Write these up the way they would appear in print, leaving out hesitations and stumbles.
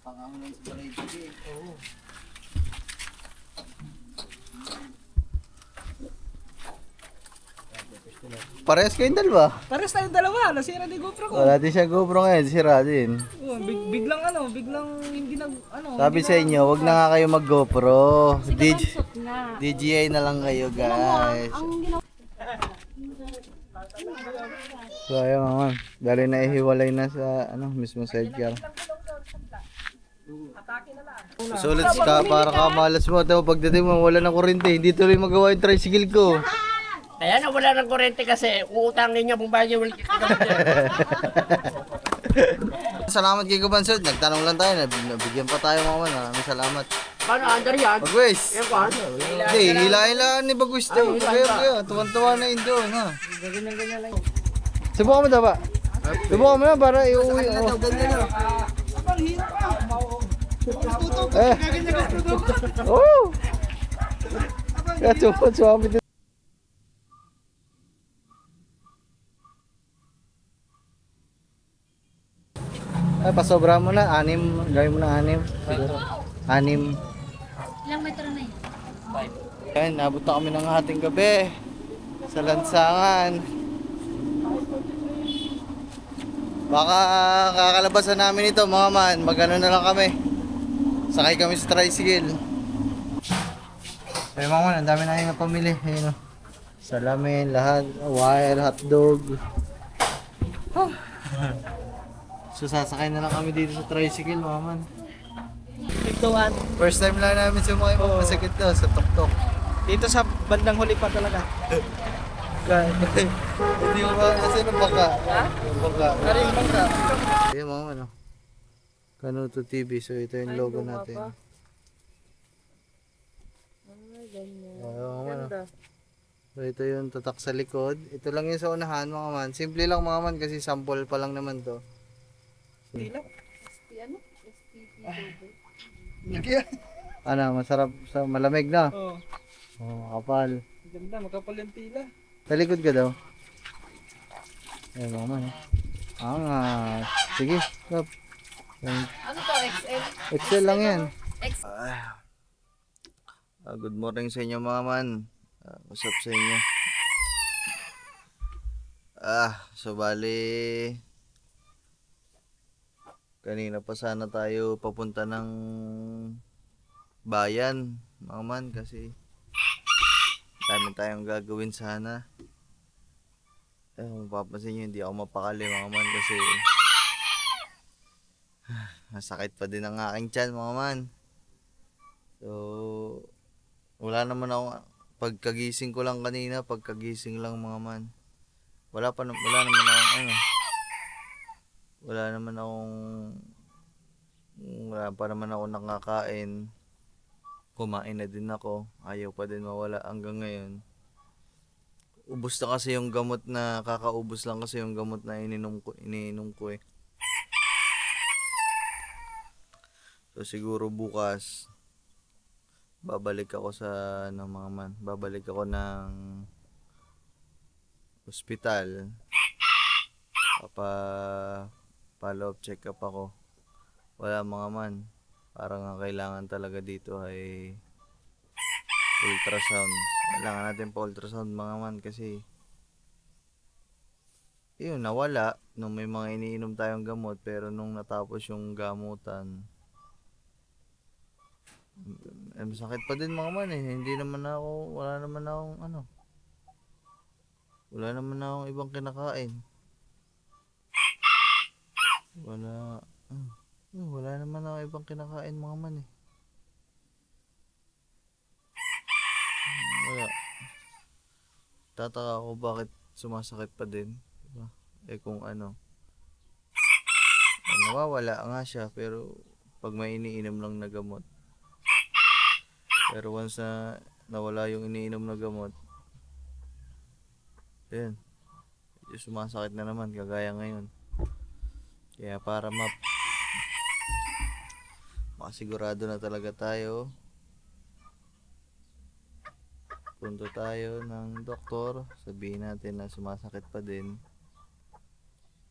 Pangahunan sa tricycle. Oo. Parehas kayong dalawa. Pares tayong dalawa, nasira din GoPro ko. Wala din siya GoPro ngayon, sira din. Oh, biglang hindi Sabi hindi sa inyo, wag na nga kayo mag GoPro. Sikabansot nga. DJI na lang kayo guys. So ayun naman, dali na ihiwalay na sa mismo sidecar. Sulit ka para kamalas mo. Ito pagdating mo wala ng kuryente, hindi tuloy magawa yung tricycle ko. Kaya na wala ng kuryente kasi uutangin niya kung bakit yung Salamat kay Kubansod, nagtanong lang tayo, nabigyan pa tayo mga man. Maraming salamat. Paano, under yan? Bagwes! Yan ko, ano? Hindi, hila-hila ni Bagwes daw. Kaya, tuwan-tuwa na yun doon, ha? Ganyan-ganyan lang. Subukan mo daw ba? Subukan mo na para iuwi. Oh! Kaya suwapit ito. Ay, pasobra mo na. 6. Gawin mo na 6. Siguro. 6. Ilang metro na yun? Ayan, nabot na kami ng hating gabi. Sa lansangan. Baka kakalabasan namin ito mga man. Magano na lang kami. Sakay kami sa tricycle. Ay mga man, ang dami na yung pamili. Ayun, oh. Salamin, lahat. Wire, hotdog. Oh. So sasakay na lang kami dito sa tricycle mga man. First time lang namin sumakay mga masakit to sa tuktok. Dito sa bandang huli pa talaga. Hindi mo ba kasi ng bangka? Ha? Yung bangka. Ano yung bangka? Ayun mga man, oh. Kanuto TV. So ito yung logo natin. Ayun mga man, oh. So ito yung tatak sa likod. Ito lang yung sa unahan mga man. Simple lang mga man kasi sample pa lang naman to. Hindi lang. Ano, masarap sa malamig na. Oo. Oh, makapal. Ganda, makapal yung pila. Sa likod ka daw. Ayun mga man, oh. Angas. Sige, stop. Ano to, XL? Excel lang yan. XL. Good morning sa inyo mga man. What's up sa inyo? So bali kanina pa sana tayo papunta ng bayan mga man kasi dami tayong gagawin sana. Mapapansin nyo hindi ako mapakali mga man kasi masakit pa din ang aking tiyan mga man. So wala naman ako pagkagising ko lang kanina, pagkagising lang mga man. Wala naman ako nakakain. Kumain na din ako. Ayaw pa din mawala hanggang ngayon. Ubos na kasi yung gamot na kakaubos lang kasi yung gamot na iniinom ko eh. So siguro bukas babalik ako sa mga man. Babalik ako ng ospital. Follow up check up ako. Wala mga man. Parang ang kailangan talaga dito ay ultrasound. Kailangan natin pa ultrasound mga man kasi yun nawala nung may mga iniinom tayong gamot pero nung natapos yung gamutan masakit pa din mga man eh. Wala naman akong ibang kinakain. Wala naman ako ibang kinakain mga man eh. Wala. Tataka ako bakit sumasakit pa din. Diba? Kung nawawala nga siya pero pag may iniinom lang na gamot. Pero once na nawala yung iniinom na gamot, ayun, sumasakit na naman kagaya ngayon. Kaya para makasigurado na talaga tayo, punto tayo ng doktor, sabihin natin na sumasakit pa din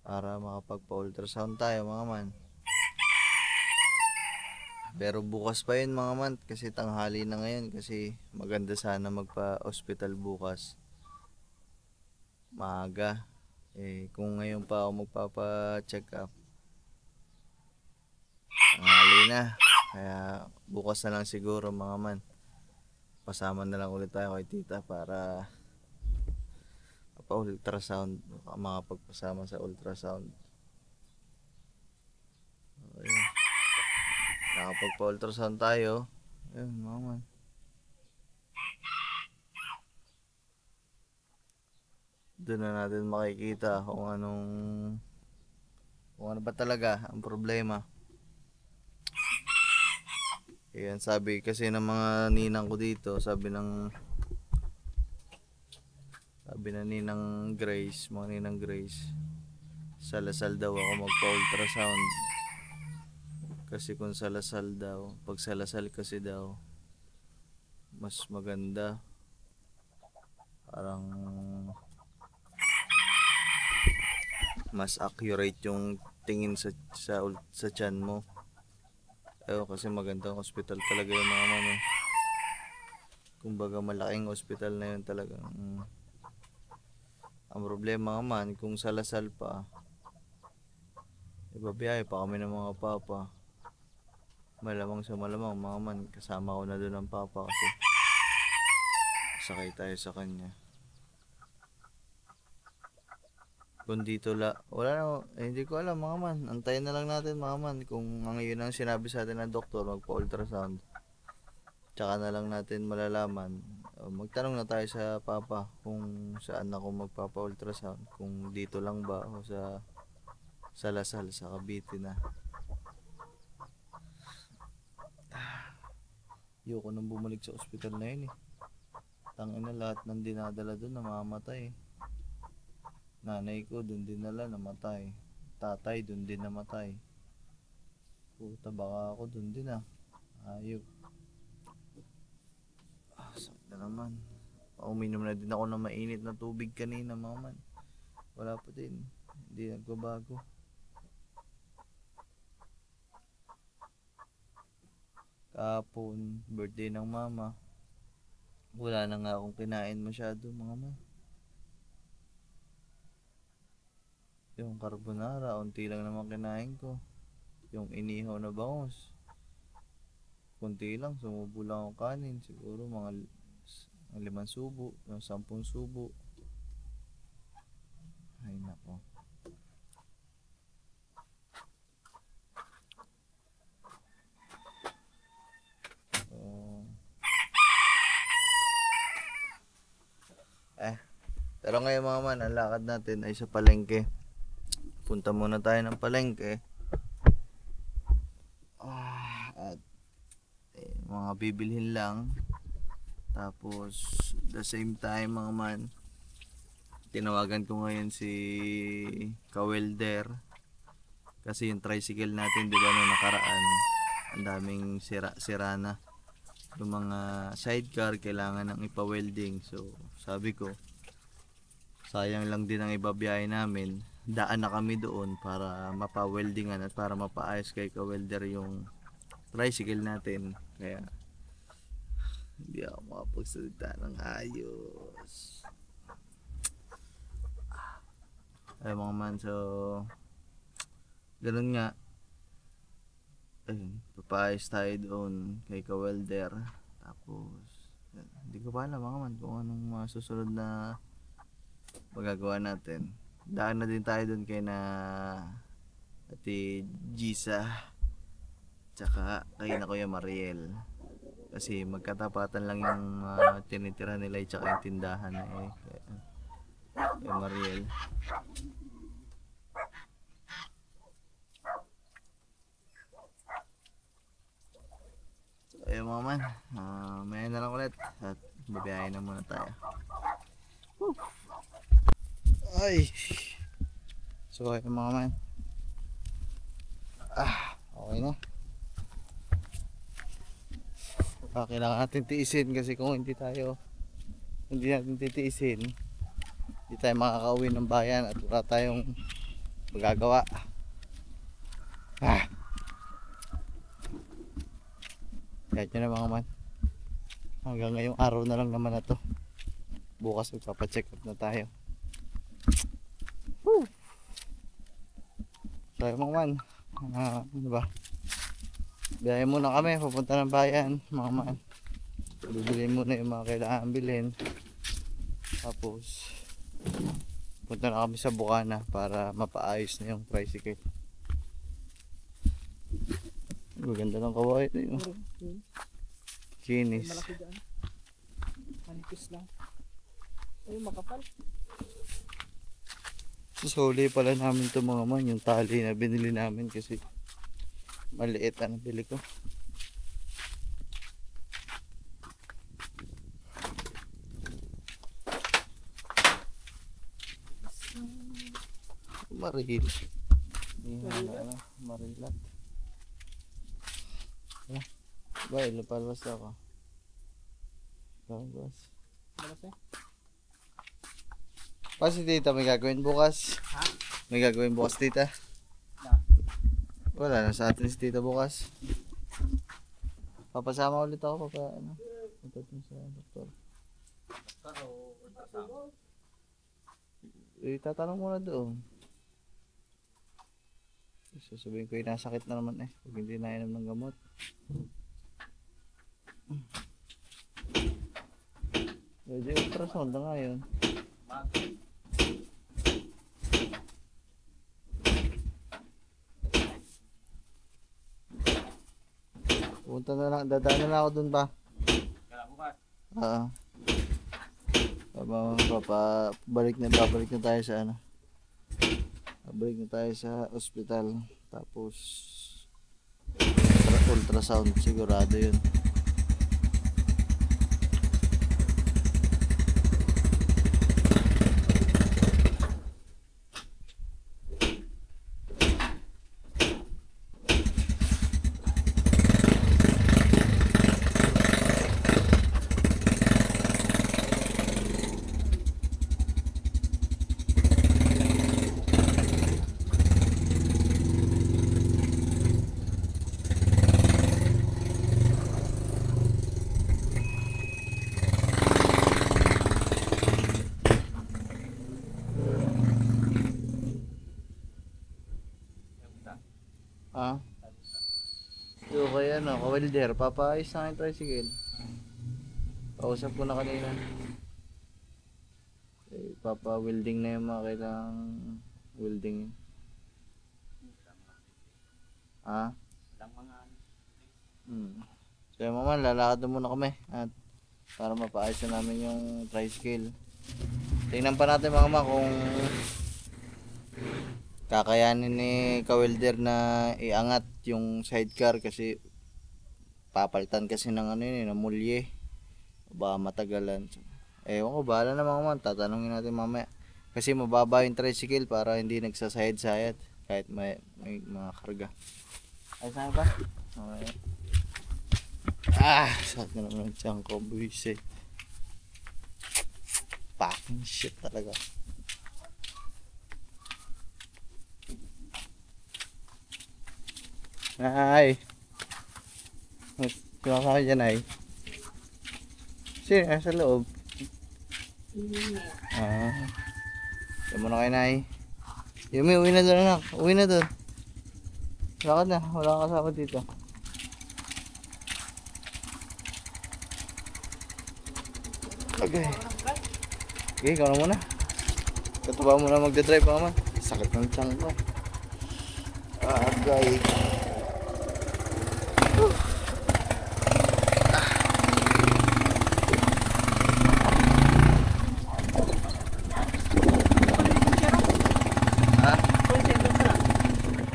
para makapagpa-ultrasound tayo mga man. Pero bukas pa yun mga man, kasi tanghali na ngayon, kasi maganda sana magpa-hospital bukas. Maaga. Kung ngayon pa ako magpapa-check up, tanghali na. Kaya bukas na lang siguro mga man. Pasama na lang ulit tayo kay tita para pa-ultrasound, makapagpasama sa ultrasound. Ayun. Nakapagpa-ultrasound tayo. Ayun, mga man. Doon na natin makikita kung ano ba talaga ang problema. Ayan, sabi kasi ng mga ninang ko dito, sabi na ninang Grace, mga ninang Grace, sa Lasal daw ako magpa-ultrasound. Kasi kung sa Lasal daw, pag sa Lasal kasi daw, mas maganda. Parang mas accurate yung tingin sa tiyan mo. Kasi magandang hospital talaga yung mga mama. Kumbaga malaking hospital na yun talaga. Ang problema naman, kung sa Lasal pa, ibabiyahe pa kami ng mga papa. Malamang sa malamang mga man, kasama ko na doon ang papa kasi sakay tayo sa kanya. Kung dito wala na, hindi ko alam mga man. Antayin na lang natin mga man kung ang yun ang sinabi sa atin ng doktor, magpa-ultrasound. Tsaka na lang natin malalaman. Magtanong na tayo sa papa kung saan ako magpapa-ultrasound. Kung dito lang ba o sa Lasal, sa Cavite na. Ayoko nang bumalik sa ospital na yun eh. Tangin na lahat ng dinadala doon namamatay. Nanay ko doon din nala namatay. Tatay doon din namatay. Puta baka ako doon din Ayok. Sakit na naman. Uminom na din ako ng mainit na tubig kanina mga man. Wala pa din. Hindi nagbabago. Kahapon, birthday ng mama. Wala na nga akong kinain masyado mga man. Yung carbonara, unti lang naman kinain ko. Yung inihaw na bangus, kunti lang, sumubo lang ako kanin. Siguro mga 5 subo, 10 subo. Ay nako. Pero ngayon mga man, ang lakad natin ay sa palengke. Punta muna tayo ng palengke. At mga bibilhin lang. Tapos the same time mga man, tinawagan ko ngayon si ka-welder. Kasi yung tricycle natin, di ba, nung nakaraan, ang daming sira na. Yung mga sidecar kailangan ng ipa-welding. So sabi ko, sayang lang din ang ibabiyahe namin. Daan na kami doon para mapa-weldingan at para mapaayos kay ka-welder yung tricycle natin. Kaya hindi ako makapagsalita ng ayos. Ay mga man, so ganun nga. Ayun, papaayos tayo doon kay ka-welder. Tapos hindi ko pa alam mga man kung anong mga susunod na magagawa natin. Daan na din tayo doon kay na Ate Gisa tsaka kay na Kuya Mariel, kasi magkatapatan lang yung tinitira nila tsaka yung tindahan kay Mariel. So ayun mga man, maya na lang ulit at babiyahin na muna tayo. Woo! Ay, so ayun mga man, okay na. Kailangan natin tiisin kasi kung hindi natin titiisin, hindi tayo makakauwi ng bayan at wala tayong magagawa. Kahit nyo na mga man. Hanggang ngayong araw na lang naman na to. Bukas magpapacheck up na tayo. Woo! So mga man, ano ba? Biyahe muna kami, papunta ng bayan mga man. Bibili muna yung mga kailangan bilhin. Tapos punta na kami sa Bukana para mapaayos na yung tricycle. Maganda ng kawaii na yun. Kinis. Malaki dyan. Manipis lang. Ay, makapal. Susuli pala namin ito mga man, yung tali na binili namin kasi maliit ang bili ko. Maril. Marilat. Ba, ilapalwas ako. Palwas. Malaki. Pa si tita may gagawin bukas? Ha? May gagawin bukas tita? Na. Wala na sa atin si tita bukas. Papasama ulit ako ano? Punta dun sa doktor. Tatanong muna doon. Sasabihin ko yung nasakit na naman pag hindi nainom ng gamot. Pwede ultrasound na nga yun. Punta na lang, dadaan na lang ako dun ba? Oo. Babalik na tayo sa ano. Babalik na tayo sa ospital. Tapos ultrasound sigurado yun. Ah? Yung kaya ka-welder, papaayos na yung tricycle. Pausap ko na kanina. Papa-welding na yung mga kailangang welding. Ah? So yung mama, lalakad na muna kami at para mapaayos na namin yung tricycle. Tingnan pa natin mga mama kung kakayanin ni ka-welder na iangat yung sidecar kasi papalitan kasi ng ano yun, ng mulye. Baka matagalan. Ewan ko, bahala na mga man. Tatanungin natin mamaya. Kasi mababa yung tricycle para hindi nagsasayad-sayad kahit may mga karga. Ay, saan ba? Okay. Sakit na naman ang tiyan ko. Buwis Fucking shit talaga. Ay. Sino ka dyan ay? Sino? Sa loob? Diyan muna kayo na ay. Yumi, uwi na doon anak. Uwi na doon. Lakad na. Wala kang kasama dito. Okay. Okay, ikaw na muna. Katuba mo na magdadrive pa naman. Sakit ng tiyan ko. Okay.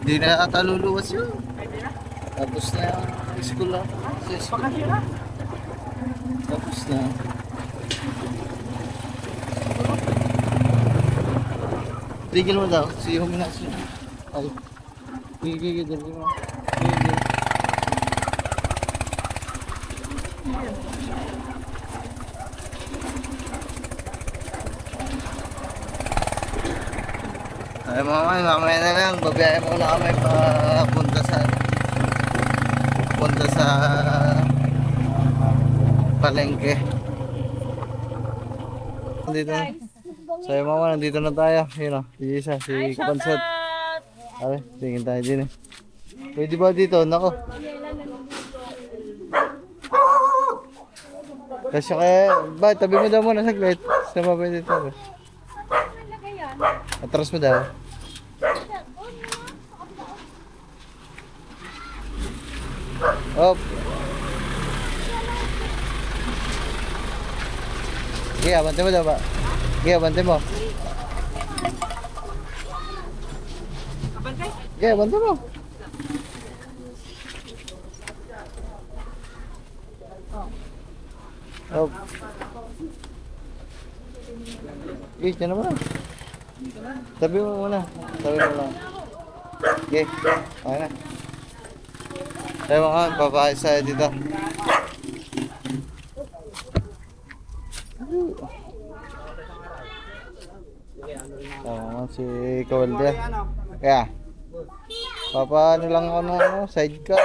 Hindi na ata luluwas yun. Tapos na yung school lang. Tapos na. Tigil mo daw. Si Huminas yun. Ay. Gigigil mo. Gigigil. Ay mamaya na lang, babiyahe muna kami punta sa palengke. Nandito na. Sayo mama, nandito na tayo. Yun o, si Isa, si Kapansot. Are, tingin tayo din eh. Pwede ba dito? Nako. Kasi kaya, ba, tabi mo daw muna saglit. Saan ba pwede tabi? Atras mo daw. Op. Sige, abante mo daw ba? Sige, abante mo. Sige, abante mo. Op. Sige, dyan na muna. Tabi mo muna. Tabi mo lang. Sige, okay na. Tayo mga papayos tayo dito. Si Kawalder. Kaya, papaano lang ako ng sidecar.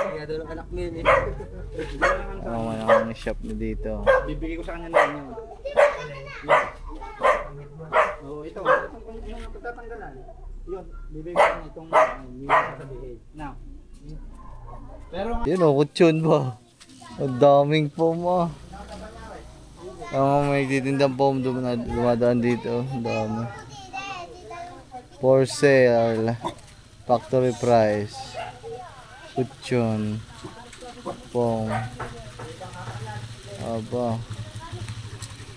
Ano man ang shop na dito. Bibigay ko sa kanya na yun. Oo, ito. Yung patatanggalan. Yun, bibigay ko na itong hindi sasabihin. Now. Pero Yun o, kutsyon ba? Ang daming foam ah. May titindang foam dumadaan dito. Ang dami. For sale. Factory price. Kutsyon. Foam. Aba.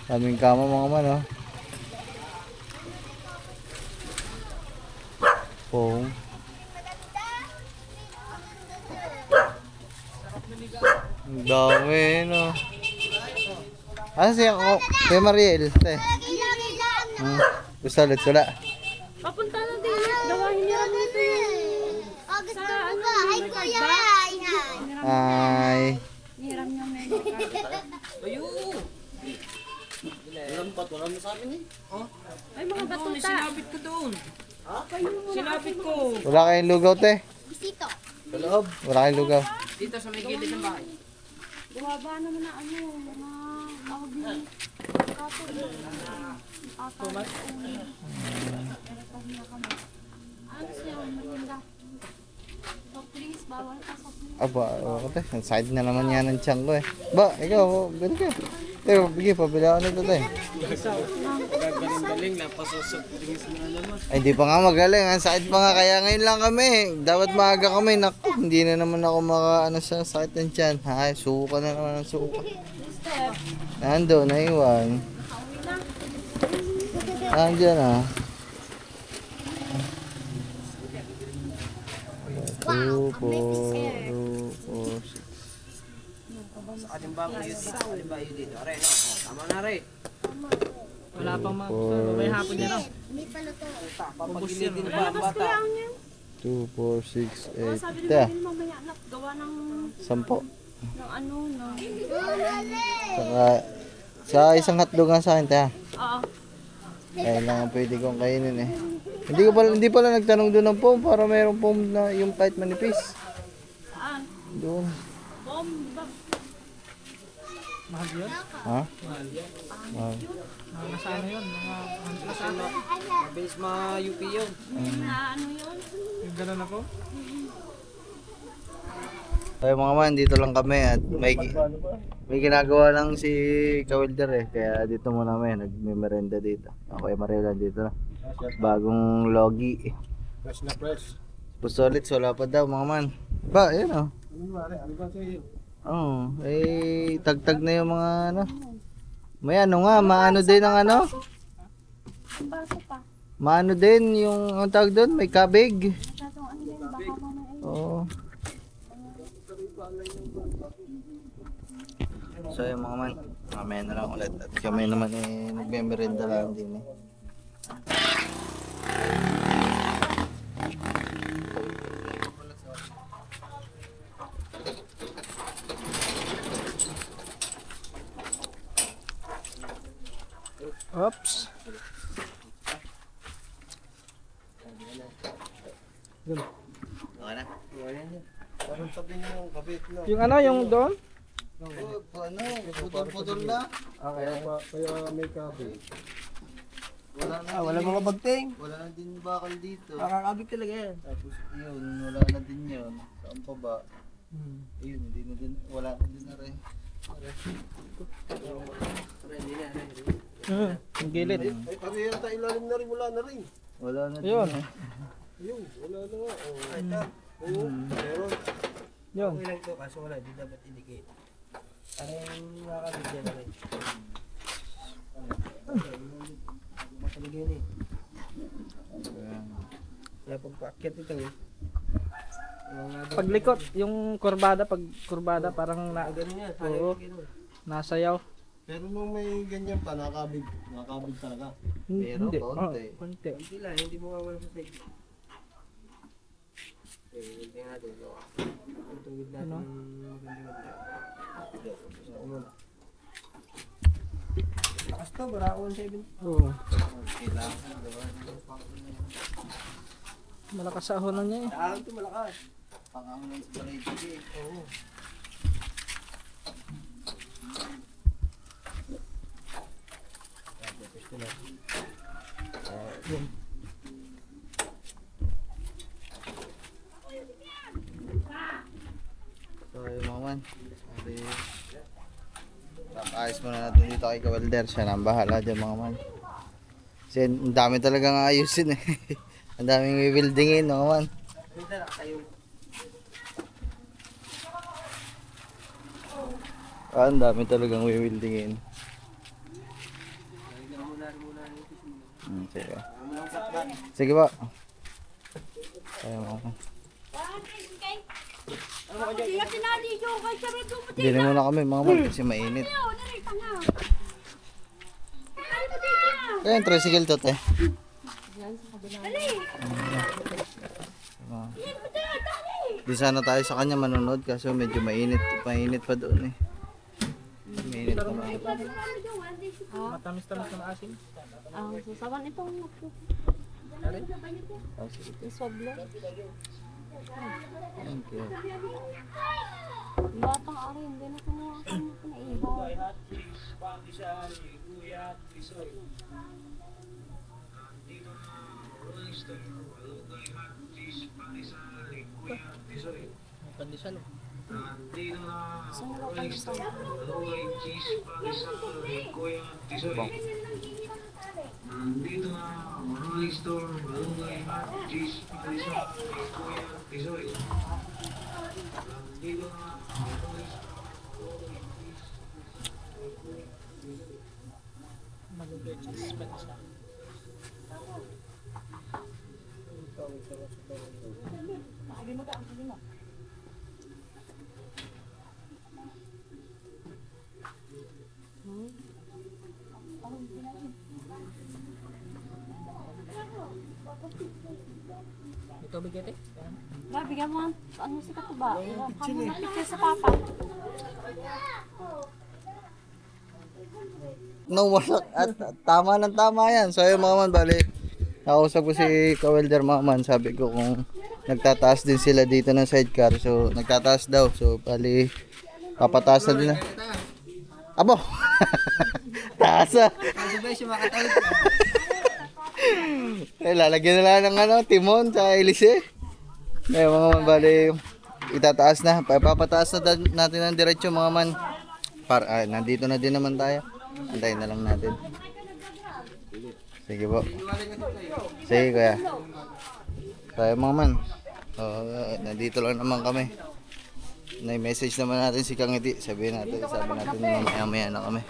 Daming kama mga man oh. Foam. Ang dami no. Ano siya ako? Kay Mariel. Gusto ulit wala. Papunta na din. Dawahin niya dito yung... August pa ba? Ay, kuya! Ay. Hiram niya may Ay, mga batuta. sinapit ko doon. Sinapit ko. Wala kayong lugaw te. Bisito. Sa loob. Wala kayong lugaw. Dito sa may gilid ng bahay. Bumaba naman na ano, mga tawag din. Katod. Ano siya, merinda. Soft drinks, bawal ka soft drinks. Aba, okay. Ang side na naman yan ng tiyan ko eh. Ba, ikaw, gano'n ka. Te, bigay, pabila ako nito te. Galing-galing na pasusok drinks na naman. Ay, hindi pa nga magaling. Ang sakit pa nga. Kaya ngayon lang kami. Dapat maaga kami. Naku, hindi na naman ako maka, sa sakit ng tiyan. Ay, suka na naman ang suka. Nando, naiwan. Nandiyan ah. 2, 4, 6. Alin ba kayo dito? Alin ba kayo dito? Are, no? Tama na, Are. Wala pang may hapon niya, no? May paluto. Papagilid din ba ang bata? 2, 4, 6, 8. Sabi Ito. nila mamaya anak, gawa ng 10. ano, ng... Saka, sa isang hotdog nga sa akin, ta. Oo. Kaya lang pwede kong kainin eh. Hindi pala nagtanong doon ng foam para mayroong foam na yung kahit manipis. Saan? Doon. Bomba. Mahal yun? Ha? Mga nasa ano yun? Mga nasa ano? Mabilis ma-UP yun. Na ano yun? Yung ganun ako? Ay mga man, dito lang kami at may ginagawa lang si Kawilder eh. Kaya dito muna kami, nagme-merenda dito. Ako ay Mariela dito na. Bagong logi. Fresh na fresh. Pusolit, wala pa daw mga man. Ba, yun oh. Ano ba sa'yo? Oo, eh, tagtag na yung mga ano. May ano nga, maano din ang ano. Ang baso pa. Maano din yung, ang tawag doon, may kabig. Natong ano yun, baka mamaya. Oo. So yung mga man, mamaya na lang ulit. At kami naman eh, nagme-merenda lang din eh. Oops. Okay na? Yung ano, yung doon? Ano, putol-putol na. Kaya may kape. Wala na Wala din mga bagting. Wala na din bakal dito. Nakakabig talaga yan. Tapos yun, wala na din yun. Saan pa ba? Ayun, hindi na din, wala na din na rin. Ang gilid. Ay, kami yata ilalim na rin, wala na rin. Wala na din. Yun. Ayun, wala na nga. Oh. Ay, ito. Oo, meron. Yun. Okay lang ito, kaso wala, di dapat indicate. Ano yung nakakabig dyan na rin? Matalig yun eh. Kaya pagpaakyat ito eh. Paglikot, yung pag kurbada parang Ganun yan, Oo. ganun. nasayaw. Pero nung may ganyan pa, nakakabig talaga. Pero Hindi. konti. Konti. Hindi lang, hindi mo mawala sa side. Hindi natin. Ang tuwid natin Ano? magandang lakas to, Baraon 7. Oo. Kailangan gawa. Malakas sa ahonan niya eh. Daan to, malakas. Pangamon ng spray eh. Oo. So yun mga man. Ayos muna natin dito kay Kawelder. Siya na ang bahala dyan mga man. Kasi ang dami talagang ayusin eh. Ang daming wewildingin mga man. Dito na kayo. Ang dami talagang wewildingin. Sige. Sige ba? Kaya mga man. Siya pinali ko kay sarado mo. Dili muna kami mga man kasi mainit. Narita nga. Ano mo din yan? Kaya yung tricycle to te. Dali. Di sana tayo sa kanya manonood kasi medyo mainit. Mainit pa doon eh. Mainit pa mga. Matamis-tamis ng asin. Ang susawan itong iswablo. Thank you. Batang ari, hindi na kinuha ko na pinaihaw. Pandesal. Saan na sa Nandito na Rolling Stone, Malunggay, Cheese, Pisa, Kuya, Tisoy. Nandito na Rolling Ito bigete. Ba, bigyan mo ano si Katuba. Kamu na picture sa papa. No, wasak. At tama ng tama yan. So ayun mga man, bali. Nakausap ko si Kawelder mga man. Sabi ko kung nagtataas din sila dito ng sidecar. So nagtataas daw. So bali, papataas na din na. Abo! Taas ah! Sabay siya makatawid. Eh, lalagyan na lang ng ano, timon sa ilise. Eh, mga man, bali, itataas na. Papataas na natin ang diretsyo mga man. Nandito na din naman tayo. Antayin na lang natin. Sige po. Sige kuya. Tayo mga man. Nandito lang naman kami. Na-message naman natin si Kangiti. Sabi natin mamaya na kami.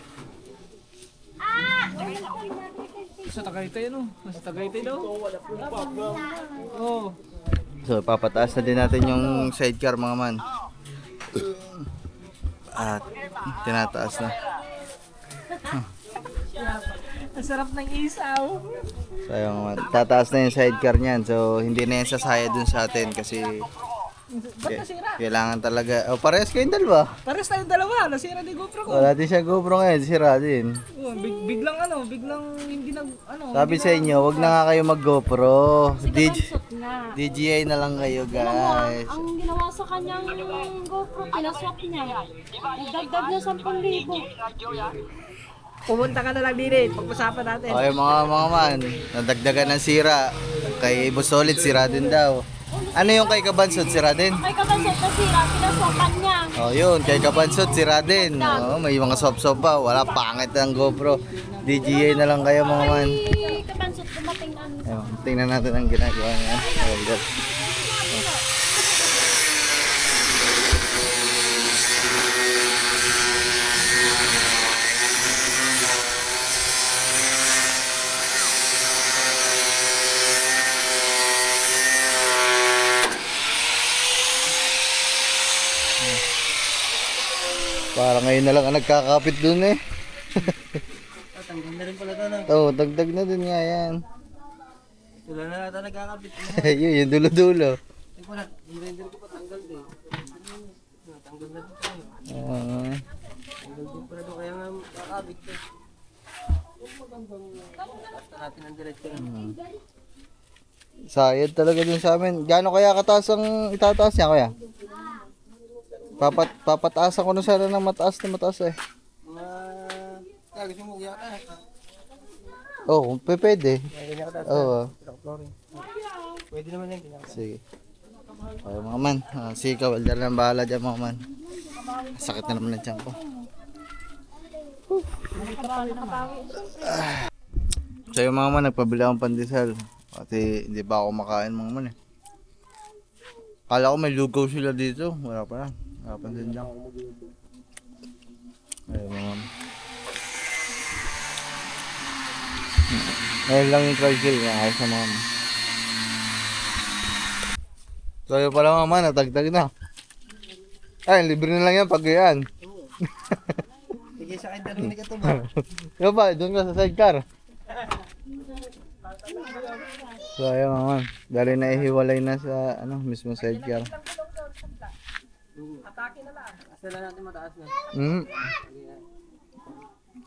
Sa Tagaytay ano? Sa Tagaytay daw. Oo. So, papataas na din natin yung sidecar mga man. At tinataas na. Ang sarap ng isaw. So, yung, tataas na yung sidecar niyan. So, hindi na yan sasaya dun sa atin kasi kailangan talaga. Oh, parehas kayong dalawa. Pares tayong dalawa. Nasira ni GoPro ko. Wala din siya GoPro ngayon. Sira din. Oh, biglang hindi nag ano. Sabi sa inyo, wag na nga kayo mag GoPro. Si Kabansot nga. na. DJI na lang kayo, Alam mo, guys. ang ginawa sa kanyang GoPro, pinaswap niya. Nagdagdag na 10,000. Pumunta ka na lang din pag-usapan natin. Okay mga man, nadagdagan ng sira. Kay Busolit, sira din daw. Ano yung kay Kabansot, sira din? Kay Kabansot na sira, pinaswapan niya. Oh, yun, kay Kabansot, sira din. Oh, may mga sop-sop pa. Wala, pangit ang GoPro. DJI na lang kayo mga man. Kay Kabansot dumating na ano. Ayun, tingnan natin ang ginagawa niya. Oh, God. Parang ngayon na lang ang nagkakapit dun eh. Tanggal na rin pala ito na. Oo, dagdag na dun nga yan. Wala na natin nagkakabit. Yun, yung dulo-dulo. Ay wala, hindi ko pa tanggal din. Tanggal na rin tayo. Ah, Tanggal din pala ito kaya nga kakabit ko. Basta natin ang diretso na. sayad talaga dun sa amin. Gaano kaya kataas ang itataas niya kuya? Papataasan ko na sana ng mataas na mataas eh. Gusto mo yata. Oo, oh, pwede. Ganyan ka taas. Oo. Pwede naman yan. Ganyan. Sige. Okay mga man. Sige ka, welder na bahala dyan mga man. Sakit na naman ng tiyan ko. So yung mga man, nagpabili akong pandesal. Kasi hindi pa ako makain mga man eh. Kala ko may lugaw sila dito. Wala pa lang. Nakapansin lang. Ayun mga man. Ngayon lang yung tricycle niya. Ayos na mga man. So yun pala mga man, natagtag na. Ay, libre na lang yan pag yan. Sige sa akin dalawin ka ito ba? Yo ba, doon ka sa sidecar. So ayun mga man, dali na ihiwalay na sa mismo sidecar. Asa lang natin mataas na.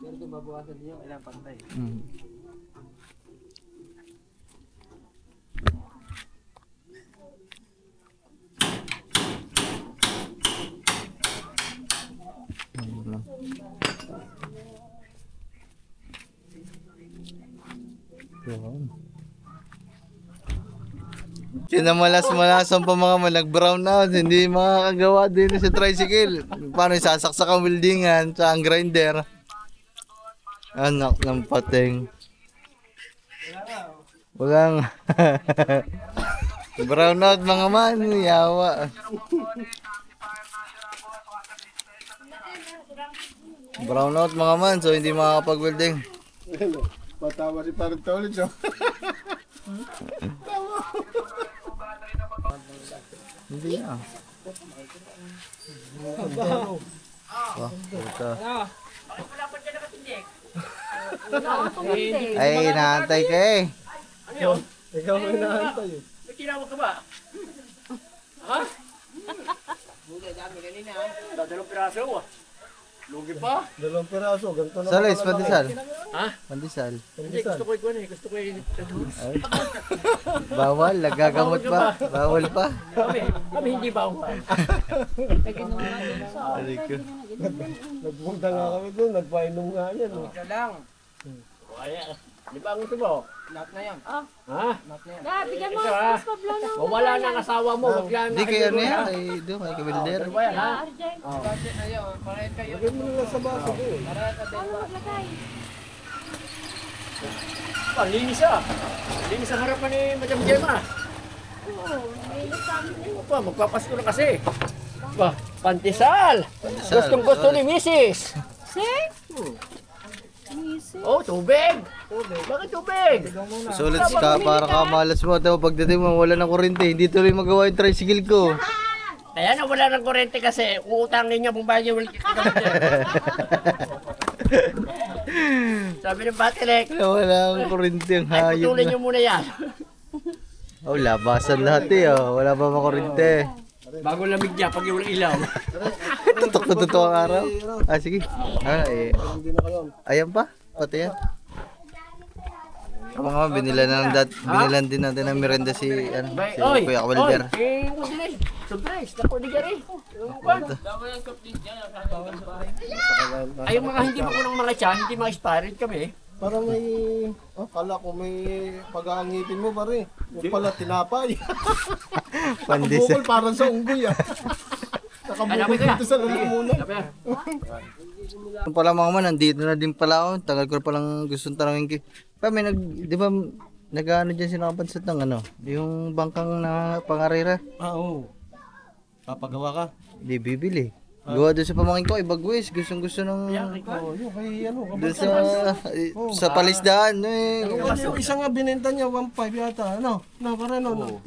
Pero kung babawasan din yung ilang pantay. Sinamalas-malasan pa mga nag-brown out, hindi makakagawa din sa tricycle. Paano sasaksak ang weldingan sa ang grinder? Anak ng pating. Walang brown out mga man, yawa. Brown out mga man, so hindi makakapag-welding. Matawa si Parang Tolid, so. Hindi na. Wah, puta. Ay, naantay ka eh. Ikaw ang inaantay eh. May kinawag ka ba? Ha? Buti, dami kanina ha. Dalawang piraso ah. Lugi pa? 2 piraso, ganito na. Salis, pandesal. Ha? Pandesal. Hindi, gusto ko ikuan eh. Gusto ko Bawal, nagagamot pa. Bawal pa. Kami hindi ba ako? Ari ko. Nagpunta nga kami doon, nagpainom nga yan. Oh. Ito lang. Kaya. Di ba ang gusto mo? Lahat na yan. Ah. Ha? Dad, bigyan mo Ito, ako ha? sa Pablo ng... Mawala na ang asawa mo. Wag yan. Hindi kayo na yan. Kay doon, kay kabelder. Ano ba yan ha? RJ. Lagyan mo nila sa baso ko eh. Ano maglagay? Linis ah. Linis ang harapan ni Madam Gemma. Oo, may nasabi din. Opa, magpapasko na kasi. Ba, pantisal. Pandesal. Gustong gusto ni Mrs. Sir? Easy. Oh, tubig. Bakit tubig? Sulit ka, para kamalas mo. Tapos pagdating mo, wala ng kuryente. Hindi tuloy magawa yung tricycle ko. Kaya na wala ng kuryente kasi uutang ninyo kung bayo ulit. Sabi ng Batilek, Wala akong kuryente ang ay hayop putulin na. nyo muna yan. Oh, labasan lahat eh. Oh. Wala pa makuryente. Bago lamig niya pag yung ilaw. Tutok na tutok ang araw. Ah, sige. Ah, eh. Ayan pa. Pati yan. Ako nga, binilan din natin ng merenda si, si Kuya Walder. Surprise! Ako di gari. Ay, yung mga hindi mo unang mga tiyan, hindi mga expired kami. Parang may, kala ko may pag-aangipin mo pare. Yung pala tinapay. Pandesal. Nakabukol parang sa unggoy Nakabukol dito sa lalamunan. Yung pala mga man, nandito na din pala ako. Tagal ko palang gustong tanongin may di ba, nag-ano dyan sinakapansat ng yung bangkang na pangarera. Oo. Papagawa ka? Di bibili. Gawa doon sa pamangkin ko, Bagwes. Gustong gusto ng... Yung kay Doon sa palisdaan. Yung isa nga binenta niya, 1.5 yata. Para pinakwan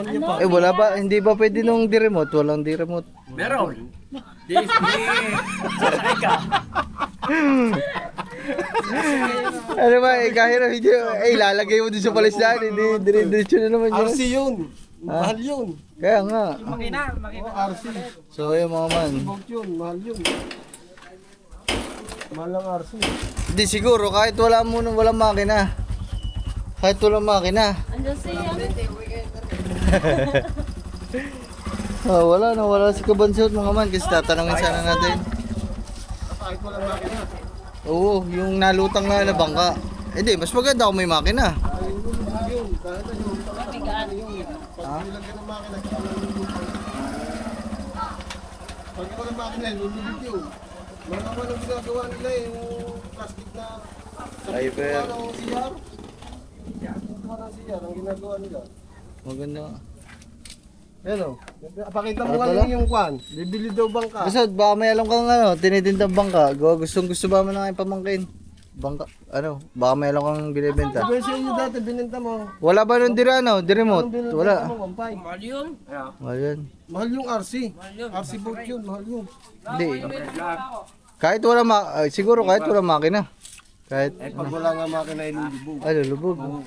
niya pa. Wala ba? Hindi ba pwede nung di-remote? Walang di-remote. Meron. Sasakay ka. Ano ba? Kahit na video, lalagay mo doon sa palisdaan. Hindi, dire-diretso na naman yun. RC yun. Mahal yun. Kaya nga. RC. So ayun mga man. Bog yun, mahal yun. Mahal ang RC. Hindi siguro kahit walang makina. Kahit walang makina. Andiyan siya. Wala si Kabansot mga man kasi tatanungin sana natin. Kahit walang makina. Oo, yung nalutang na bangka. Hindi, mas maganda kung may makina. Yun, kahit na yun. Pag nilagyan ng makina, pag walang makina, lulubog yun. Mga walang ginagawa nila yung plastic na Ay, pero parang CR. Parang CR ang ginagawa nila. maganda. Hello. Pakita mo nga yung kwan. Bibili daw bangka. Basta baka may alam kang tinitindang bangka. Gusto ba mo na kayong pamangkin? Bangka, baka may alam kang binibenta. Sabi sa inyo dati, binenta mo. Wala ba nun di-remote? Wala. Mahal yun. Mahal yun. Mahal yung RC. RC boat yun, mahal yun. Hindi. Kahit siguro kahit wala makina. Kahit, Pag wala nga makina, ilulubog. lubog.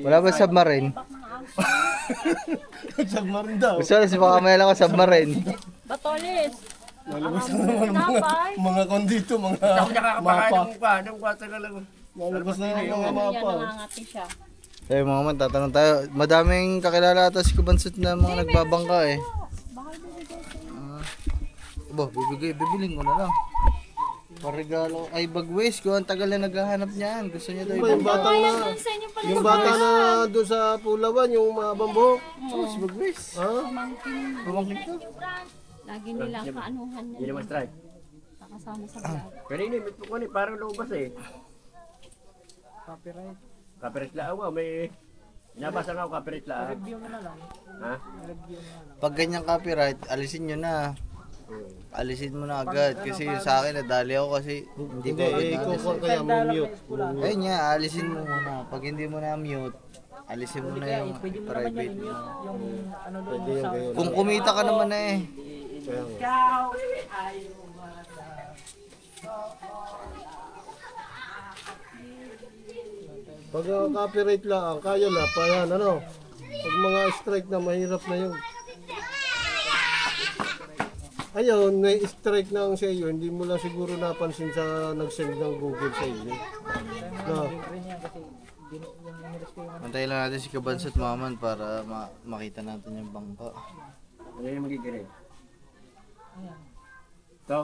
Wala ba submarine? Submarine daw. Gusto na si baka may alam ka submarine. Batolis. Lalabas na naman mga kondito, mga Ako nakakapakain mapa. ng mukha. Ng kwata ka lang. Lalabas na yung mga Yan, mapa. nangangati siya. Tayo mga man, tatanong tayo. Madaming kakilala ata si Kubansot na mga nagbabangka eh. Bibiling ko na lang. Parigalo. Ay, Bagwes, kung ang tagal na naghahanap niyan. Gusto niya daw Yung bata na, Sa inyo pala. yung bata na doon sa Pulawan, yung mga bambok. si Bagwes. Ha? Pamangkin ko. Lagi nilang kaanuhan Hindi niya. naman strike. Nakasama sa vlog. Kanina, may tukon parang lumabas eh. Copyright lang ako. May... Nabasa nga ako copyright lang. Review mo na lang. Ha? Pag ganyang copyright, alisin nyo na. Alisin mo na agad. Kasi sa akin, nadali ako kasi hindi ko agad naalis. Kaya mo mute. Ayun nga, alisin mo muna. Pag hindi mo na mute, alisin mo na yung private mo. Pwede yung gayon. Kung kumita ka naman na eh. Pag copyright lang, kaya na pa yan, Pag mga strike na, mahirap na yun. Ayun, may strike na ang sa iyo, hindi mo lang siguro napansin sa nag-send ng Google sa iyo. Antayin lang natin si Kabansot Maman para makita natin yung bangka. Ano yung magigirin? Ito?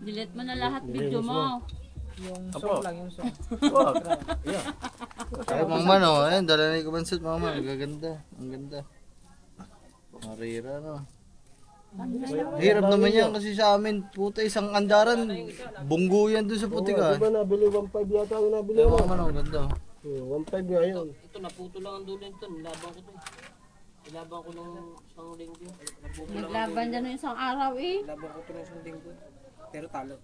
Delete mo na lahat video mo. Apo. Wag. Yeah. Ay, Maman ayun, dala na yung Kabansot Maman. Ang ganda, ang ganda. Pangarira Hirap naman yan kasi sa amin, puta isang andaran, bunggo yan doon sa putika. Diba nabili 1.5 yata ang nabili Kaya mo? Maman, ang ganda. 1.5 nga yun. Ito, naputo lang ang dulo nito. Nilabang ko to. Nilabang ko nung isang linggo. Naputo lang. Naglaban dyan ng isang araw eh. Nilabang ko to nung isang linggo. Pero talo.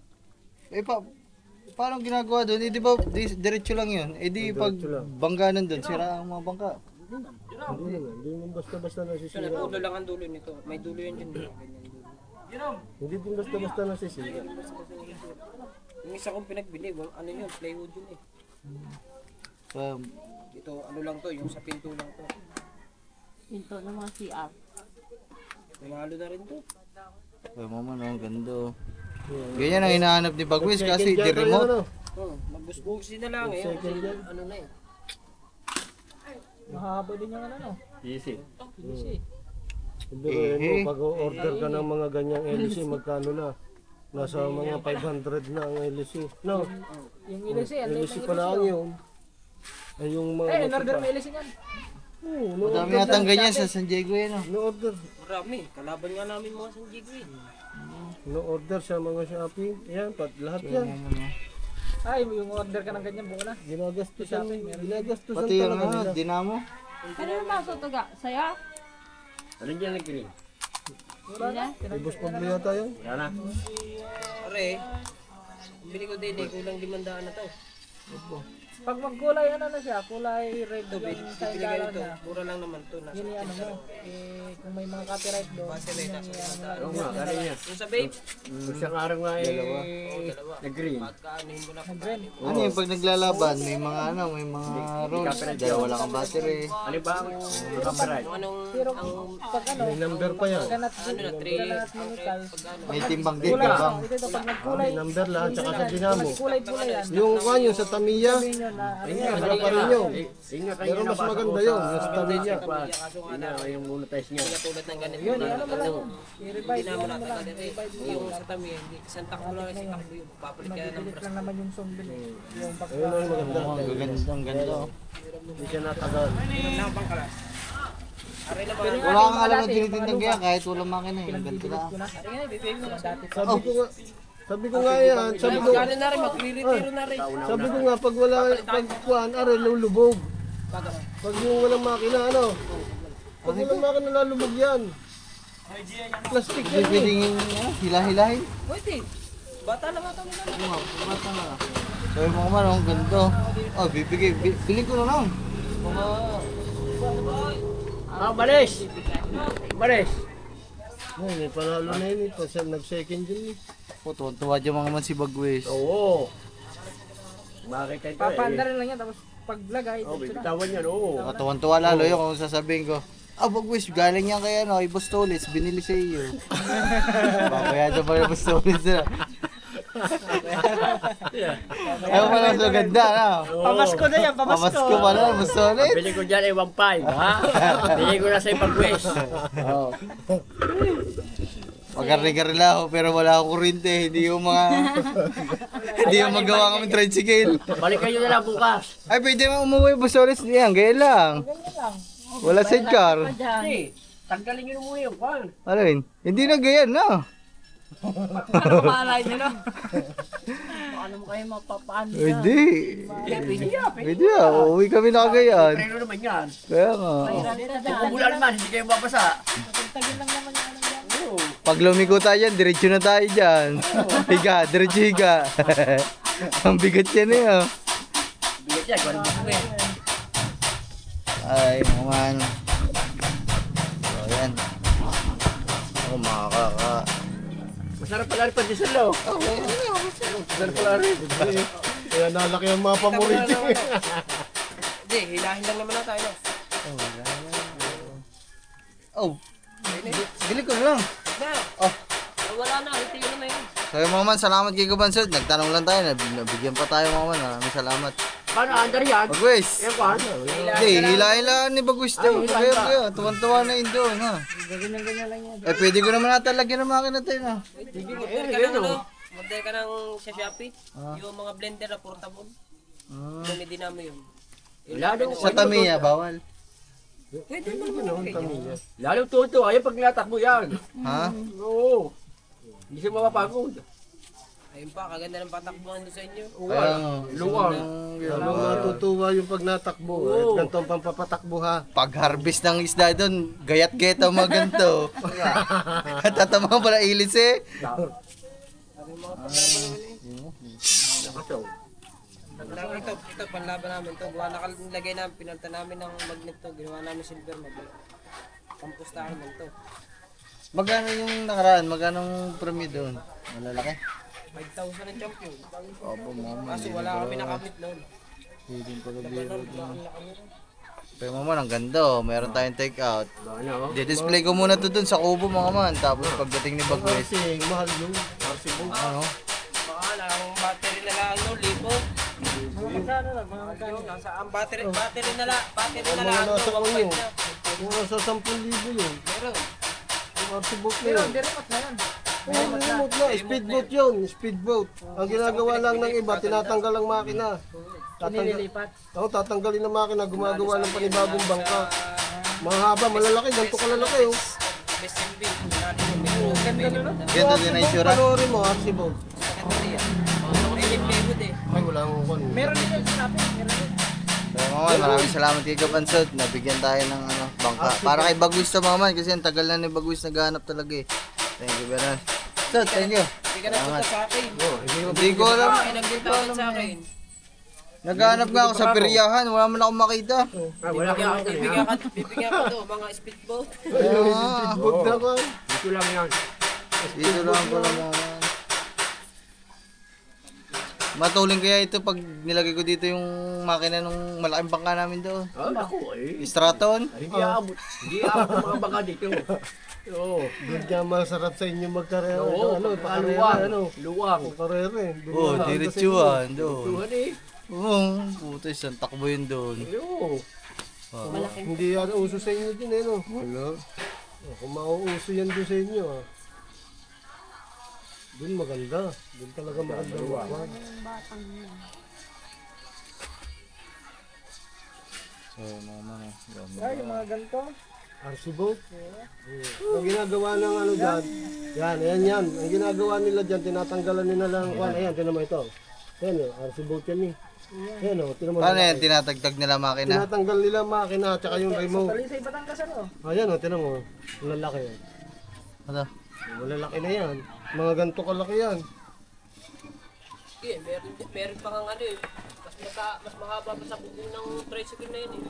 Paano ginagawa doon? Eh, di ba diretso lang yun? Eh di pag Diretso lang. bangganan doon, sira ang mga bangka. Hindi mo basta-basta So, nasisira. naputo lang ang dulo nito. May dulo yan dyan. Ganyan dulo. Hindi din basta-basta nasisira. Yung isa kong pinagbili, ano yun, plywood yun eh. So, Ito, ano lang to, yung sa pinto lang to. Pinto ng mga CR. Mamalo na rin to. kaya Maman, ang ganda. Ganyan ang hinahanap ni Bagwis kasi di Second yata yun, remote. ano? Magbusbusin na lang eh. Second yan. Ano na eh. Mahaba din yung ano. Easy. Easy. Sabihin mo, pag order ka ng mga ganyang LC, magkano na? Nasa mga 500 na ang LC. No? Yung LC, LC pa lang yun. Ay yung mga... in-order mo LC yan. Oo, Madami natang ganyan sa San Diego yan. Oh. no-order. Marami. Kalaban nga namin mga San Diego eh. No-order sa mga Shopee. Yan, lahat yan. Ay, yung order ka ng ganyan buo na. Ginagastusan Pati yung talaga nila. dinamo. Ano yung maso to ga? Saya? Ano dyan nag-green? Wala na? Ibus pabli yata yan. Wala na. Pare, bili ko din eh. Kulang 500 na to. Pag magkulay ano na siya, kulay red Ito, yung sign bibili kayo color ito. niya. Mura lang naman to. Nasa Yun yung ano mo, kung may mga copyright doon, Base rate, yun nasa yung ano Oo mo, nga, galing yan. Yung sa babe, Isang araw nga eh. dalawa. Nag-green. Pagkaanuhin mo na pa. nag-brand. Ano yung pag naglalaban, may mga ano, may mga rules. Dahil wala kang battery. Ano ba ang copyright? Kung anong, Pero ang, pag ano, May number pa yan. ganat ano na, 3, ganat minutals, May timbang din, kulay timbang. ito pag nagkulay, May number lang, tsaka sa dinamo. kulay-kulay yan, Yung kwan, yung sa Tamiya, sabihin nyo na ano yan, iba pa rin yun. Ingat kayo Pero mas maganda yun, yung sa Tamiya. kaso nga na, Yung monetize niya. katulad ng ganito. yun, ano mo lang, Hindi i-revise na mo mo lang, natagalan eh. Yung sa tami, hindi. Isang takbo lang isang takbo yung papalit ka na ng mag-delete lang naman yung song dun eh, yung pag Ayun ang maganda. Ang ganda, ang ganda. oh. Hindi siya natagal. Nabang kalas. Aray na ba? Wala kang alam na tinitindang kaya kahit walang makina eh. Ang ganda lang. Aray nga, bibigay mo na sa atin. Sabi ko nga yan, sabi ko, Magkano na rin, magre-retiro na rin. sabi ko nga, pag wala, pag kwan, are, lulubog. Pag yung walang makina, ano? Pag walang makina, lalubog yan. Plastic yan eh. Pwedeng hila-hilahin. Pwede. Bata lang ata nila. Sabi mo naman, ang ganda. Oh, bibigay. Piling ko na lang. Balis! Balis! Ay, may panalo na yun eh. Kasi nag-second yun eh. Po, tuwa dyan mga man si Bagwis. Oo. Bakit kayo papanda rin lang yan, tapos pag lagay, Oh, dito na. bitawan yan, oo. Katuwan-tuwa lalo yun kung sasabihin ko. Ah, Bagwis, galing yan kay ano, kay Bustolits, binili sa iyo. Babayado pa yung Bustolits na. Ayaw pa lang so ganda, no? Pamasko na yan, Pamasko pa lang, Bustolits. Bili ko dyan ay 1.5, ha? Bili ko na sa ipag-wish. Oo. Magarni-garni lang ako, pero wala akong kurente. Hindi yung mga... hindi yung magawa kami tricycle. Balik kayo na lang bukas. Ay, pwede mo umuwi Bustolits niyan, gaya lang. Wala sidecar. Hindi. Tanggalin nyo mo yung kwan. Ano yun? Hindi na ganyan, no? Malay nyo na. Ano mo kayo mapapaan ka? Hindi. Pwede yan. Pwede na, uuwi kami na kagayan. Preno naman yan. Kaya nga. Umulan naman, hindi kayo mabasa. Tagin lang naman yung ano yan. Oo. Pag lumiko tayo dyan, diretso na tayo dyan. Higa, diretso higa. Ang bigat yan eh, oh. Bigat yan, kwan mo eh. Ay, man. So, yan. Ako, makakaka. Masarap pala rin pa diesel, oh. Okay. Masarap pala rin. Kaya nalaki ang mga paborito. Hindi, hilahin lang naman na tayo. Oh, bili ko na lang. Na. Oh. Wala na, retiro na yun. So, yung mga man, salamat kay Kubansod. Nagtanong lang tayo, nabigyan pa tayo mga man. Maraming salamat. Paano, under yan? Bagwis! Yung kwan? Hindi, hila-hila ni Bagwis to. Kaya, tuwan-tuwa na yun doon, ha? Ganyan-ganyan lang yan. Eh, pwede ko naman natalagyan ng makina tayo, na. Order ka ng ano? Order ka ng sa Shopee. Yung mga blender na portable. Gamitin namin yun. Sa Tamiya, bawal. Pwede mo naman ganyan. Lalong tuto, ayaw pag natakbo yan. Ha? Oo. Hindi siya mapapagod. Ayun pa, kaganda ng patakbuhan doon sa inyo. Kaya, Luwang. Lalo natutuwa yung pag natakbo. At ganito ang pampapatakbo ha. pag-harvest ng isda doon, gayat-gayat ang mga ganito. Tatama pala ilis eh. Ito, panlaban namin to. Gawa nakalagay namin, pinalta namin ng magnet to. Ginawa namin silver magnet. Kampustahan naman to. Magkano yung nakaraan? Magkano ang premium doon? Malalaki? 5,000 ang champion. Opo, mama. Kaso wala kami nakamit noon. Hindi pala biro doon. Pero mga man, ang ganda oh. Meron tayong take out. Ano? Di-display ko muna to dun sa kubo mga man. Tapos pagdating ni Bagwes. Kasi mahal yung RC boat. Ano? Baka lang, ang battery na lang, no, libo. Ang battery na lang, Mga nasa kung yun. Mga nasa 10,000 yun. Meron. Yung RC boat na yun. Oo, remote na. Speedboat yun. Speedboat. Ang ginagawa lang ng iba, tinatanggal ang makina. Tatanggalin ang makina, gumagawa ng panibagong bangka. Mahaba, malalaki, ganito kalalaki oh. Best in Ganda din ang itsura. Panoorin mo, RC boat. eh. Ay, wala akong kwan. Meron din yan sinabi. Meron din. So mga man, maraming salamat kay Kapansod. Nabigyan tayo ng ano, bangka. Para kay Bagwis to mga man. Kasi ang tagal na ni Bagwis naghahanap talaga eh. Thank you very much. So, thank you. Hindi ka nagpunta sa akin. Hindi ko alam. Ay, nagpunta sa akin. Naghahanap nga ako sa peryahan. Wala man akong makita. Wala ka Bibigyan ka to, mga speedboat. Speedboat na kwan. Dito lang yan. Dito lang ko lang naman. Matuling kaya ito pag nilagay ko dito yung makina ng malaking bangka namin doon. Ako eh. Straton. Hindi aabot. Hindi aabot mga baka dito. Oo. Doon kaya masarap sa inyo magkarera. Oo. Ano, pakarera, Luwang. ano. Luwang. Karera eh. Oh, diretsuhan doon. Tuhan eh. Oo, puto isang takbo yun doon. Oo. Hindi yan uso sa inyo din eh, no? Wala. Kung mauuso yan doon sa inyo, ah. Doon maganda. Doon talaga maganda. So, mga Ay, yung mga ganito. RC boat. Ang ginagawa ng ano dyan, yan. Ang ginagawa nila dyan, tinatanggalan nila lang kwan. Ayan, tinan mo ito. Ayan, RC boat yan eh. Ayan o, tinan mo. Paano yan? Tinatagtag nila makina? Tinatanggal nila ang makina at saka yung remote. Tali sa Batangas ano? Ayan o, tinan mo. Ang lalaki yan. Ano? Malalaki na yan. Mga ganito kalaki yan. Okay, meron pa kang ano eh. Mas mahaba pa sa bubong ng tricycle na yun eh.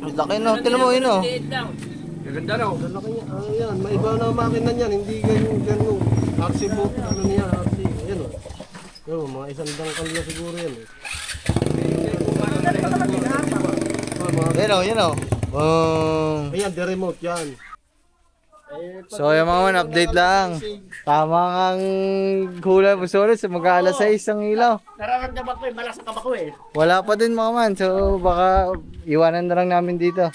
Ang laki no, tinan mo yun oh. Liit lang. Gaganda raw. Lalaki yan. Ano yan? May iba na makina niyan. Hindi ganyan. RC boat. Ano niya? RC. Ayan o. Pero mga isang dangkal na siguro yan eh. Yan oh, yan oh. Ayan, the remote yan. So yung mga man, update lang. Tama kang hula mo sulit sa mag-aalas 6 ang ilaw. Nararamdaman ko eh. Malakas ang kabako eh. Wala pa din mga man, so baka iwanan na lang namin dito.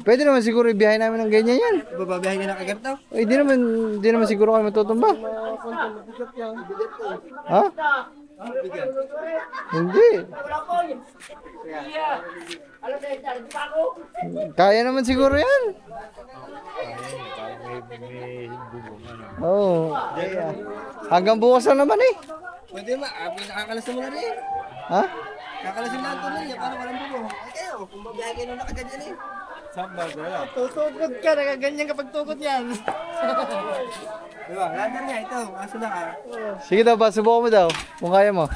Pwede naman siguro ibiyahin namin ng ganyan yan. Bababiyahin ka na kaganto? Ay, di naman siguro kayo matutumba. Ha? Hindi. Kaya naman siguro yan. Oo. Hanggang bukas na naman eh. Pwede ma, nakakalas mo na rin. Ha? Kakalasin na ito niya, parang walang bubo. Ay kayo, kung babiyahin kayo nung nakaganyan eh. Tutukod ka, nakaganyan kapag tukod yan. Diba, lahat niya ito, aso na ka. Sige daw ba, subukan mo daw. Kung kaya mo.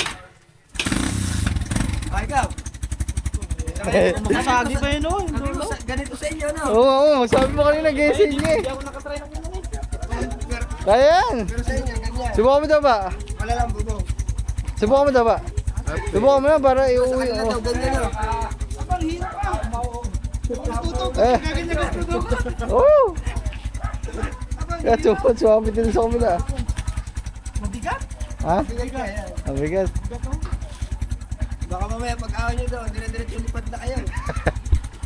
Ay ikaw. Makasagi pa yun oh. Ganito sa inyo no? Oo, sabi mo kanina gising niya eh. Hindi ako nakatry ng ganyan eh. Kaya yan. Pero sa inyo, ganyan. Subukan mo daw ba? Wala lang bubo. Subukan mo daw ba? Subukan mo na para Sa iuwi. kanila daw, ganyan oh. Abang hirap pa. Tutok, gaganyan ka tutok. Oo. Kaya sumapit din sa kamila. Mabigat? Ha? Mabigat yan. Ang bigat. Baka mamaya pag-awa nyo doon, dire-diretso yung lipad na kayo.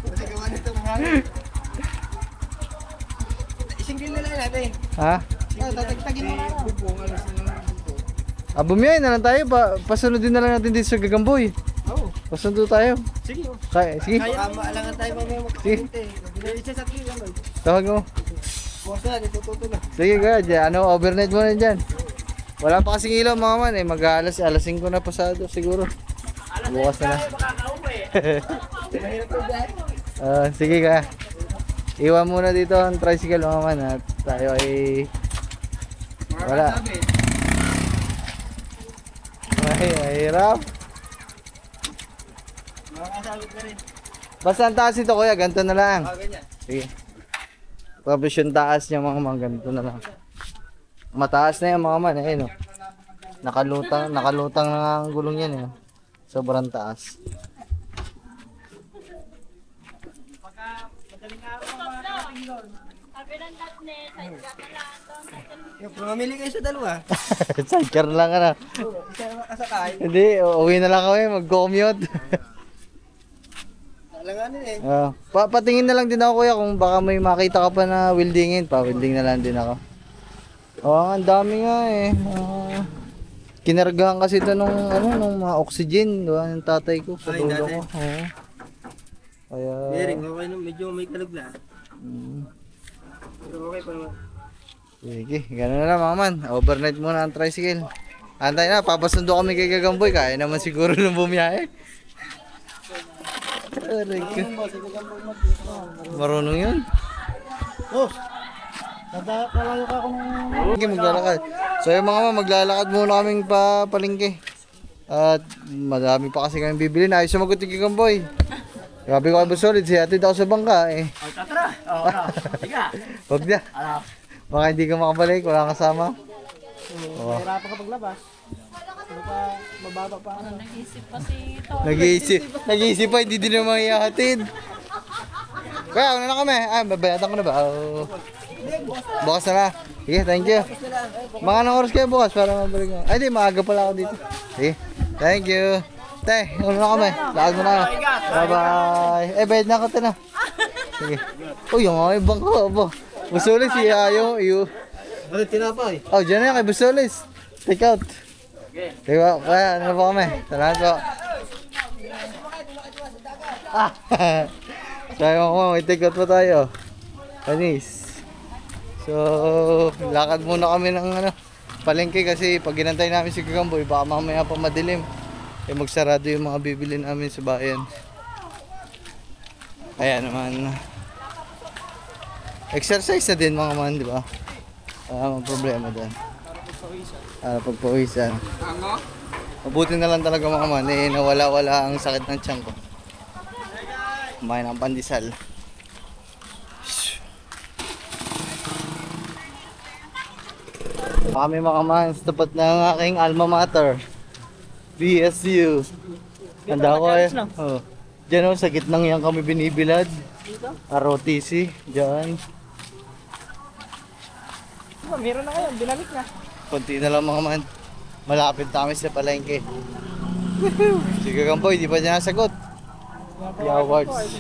Kasi gawa nito ng hangin. Isinggil na lang natin. Ha? Tatagtagin mo na lang. Bumiyahin na lang tayo. Pasunod din na lang natin dito sa Gagamboy. Oo. Pasunod tayo. Sige. Sige. Baka maalangan tayo mamaya magkakinte. Isa sa tingin naman. Tawag mo. Bukas na, ditututo na. Sige ka. Overnight mo na dyan. Wala pa kasing ilaw mga man. Mag-alas 5 na pasado siguro. Bukas na lang. Mahirap to dahil. Sige ka. Iwan muna dito ang tricycle mga man. At tayo ay... Wala. Mahirap. Makakasabit na rin. Basta ang taas ito kuya, ganito na lang. Ganyan. Sige. Tapos yung taas niya mga man, ganito na lang. Mataas na yan mga man, eh no. Nakalutang na ang gulong yan eh. Sobrang taas. Sabi ng tatne, sa isla ka lang. Yung pumamili kayo sa dalawa. Sidecar lang ka na. Isa naman kasakay. Hindi, uwi na lang kami, mag-commute. Alanganin eh. Patingin na lang din ako kuya kung baka may makita ka pa na weldingin. Pa-welding na lang din ako. Ang dami nga eh. Kinargahan kasi ito nung mga oxygen, diba, ng tatay ko, sa Ay, dulo dati? ko. Oo. Kaya... Bearing, okay na, medyo may kalagla. Pero okay pa naman. Sige, gano'n na lang mga man. Overnight muna ang tricycle. Antay na, papasundo kami kay Gagamboy. Kaya naman siguro nung bumiyahe. Aray ko. Marunong yun. Boss, kalayo ka ako ng... Sige, maglalakad. So yung mga man, maglalakad muna kaming palengke. At madami pa kasi kami bibili. Ayos sumagot yung Gagamboy. Grabe ko kay Solid, si atid ako sa bangka eh. Tara! Oo, sige. Huwag na. Baka hindi ka makabalik, wala kasama. Mahirapan ka paglabas. Mababa pa ako. Nag-isip pa si Ito. Nag-iisip pa, hindi din naman ihatid. Kaya, ano na kami? Babayadan ko na ba? Bukas na na. Sige, thank you. Mga anong oras kayo bukas para mabalik na? Ay, di, maaga pala ako dito. Sige, thank you. Tay, ano na kami? Lakad mo na. Bye-bye. Bayad na ako ito na. Sige. Uy, yung mga ibang ko. Busolis, iyo. Ano, tinapay? Dyan na yan kay Busolis. Take out. Diba, kaya ano po kami? Salamat po. Sabi mo, may take out pa tayo. Panis. So, lakad muna kami ng palengke kasi pag ginantay namin si Gagamboy, baka mamaya pa madilim. Magsarado yung mga bibili namin sa bayan. Kaya naman, exercise na din mga man, di ba? Wala mang problema doon. Para pagpawisan. Mabuti na lang talaga mga man, nawala-wala ang sakit ng tiyan ko. Kumain ng pandesal. Kami mga man, sa tapat ng aking alma mater. BSU. Handa ko eh. Diyan sa gitnang yan kami binibilad. ROTC. Diyan. Meron na kayo, binalik na. Konti na lang mga man. Malapit na kami sa palengke. Si Gagamboy, di pa niya nasagot. The awards.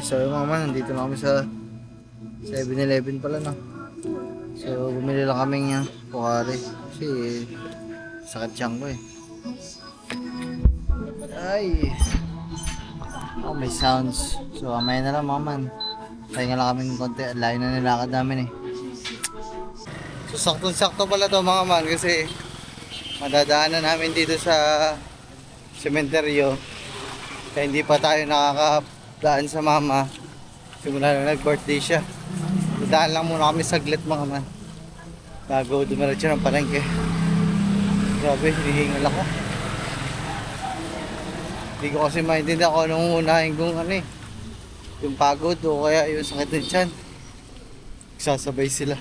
So mga man, nandito na kami sa 7-Eleven pala na. So bumili lang kaming pokari. Kasi sakit tiyan ko eh. Ay. May sounds. So amay na lang mga man. Tayo nga lang kaming konti. Layo na nilakad namin eh. So saktong-sakto pala to mga man kasi madadaanan namin dito sa sementeryo. Kaya hindi pa tayo nakakadaan sa mama. Simula na nag-birthday siya. Daan lang muna kami saglit mga man. Bago dumiretso ng palengke. Grabe, hinihingal ako. Hindi ko kasi maintindihan kung anong unahin kung yung pagod o kaya yung sakit ng tiyan. Sasabay sila.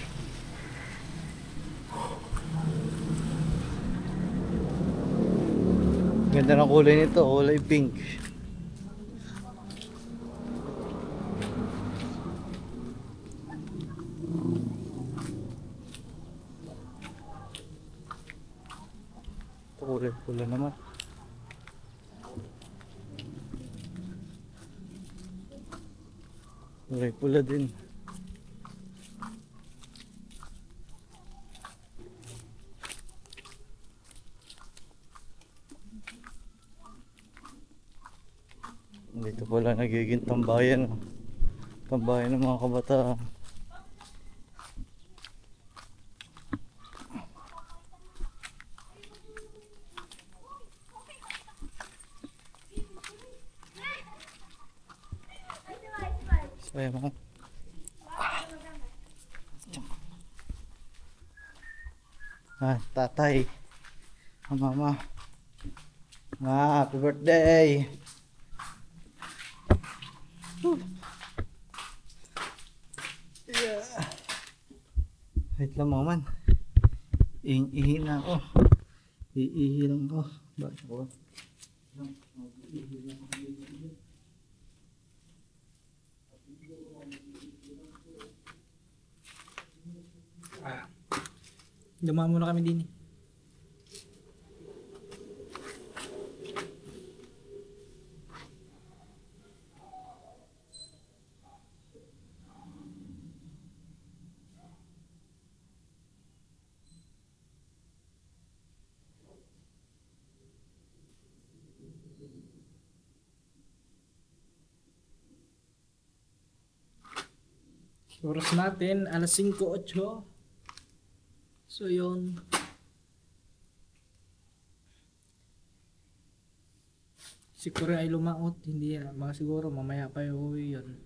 Ganda ng kulay nito, kulay pink. Kulay pula naman. Kulay pula din. Dito pala nagiging tambayan. Tambayan ng mga kabataan. Saya mo. Tatay. Mama. Happy birthday. Yeah. Wait lang mga man. Ihi na ako. Iihi lang ako. Dumaan muna kami din. Oras natin, alas 5:08. So yun. Si Korea ay lumaot, hindi yan. Mga siguro mamaya pa uuwi yun.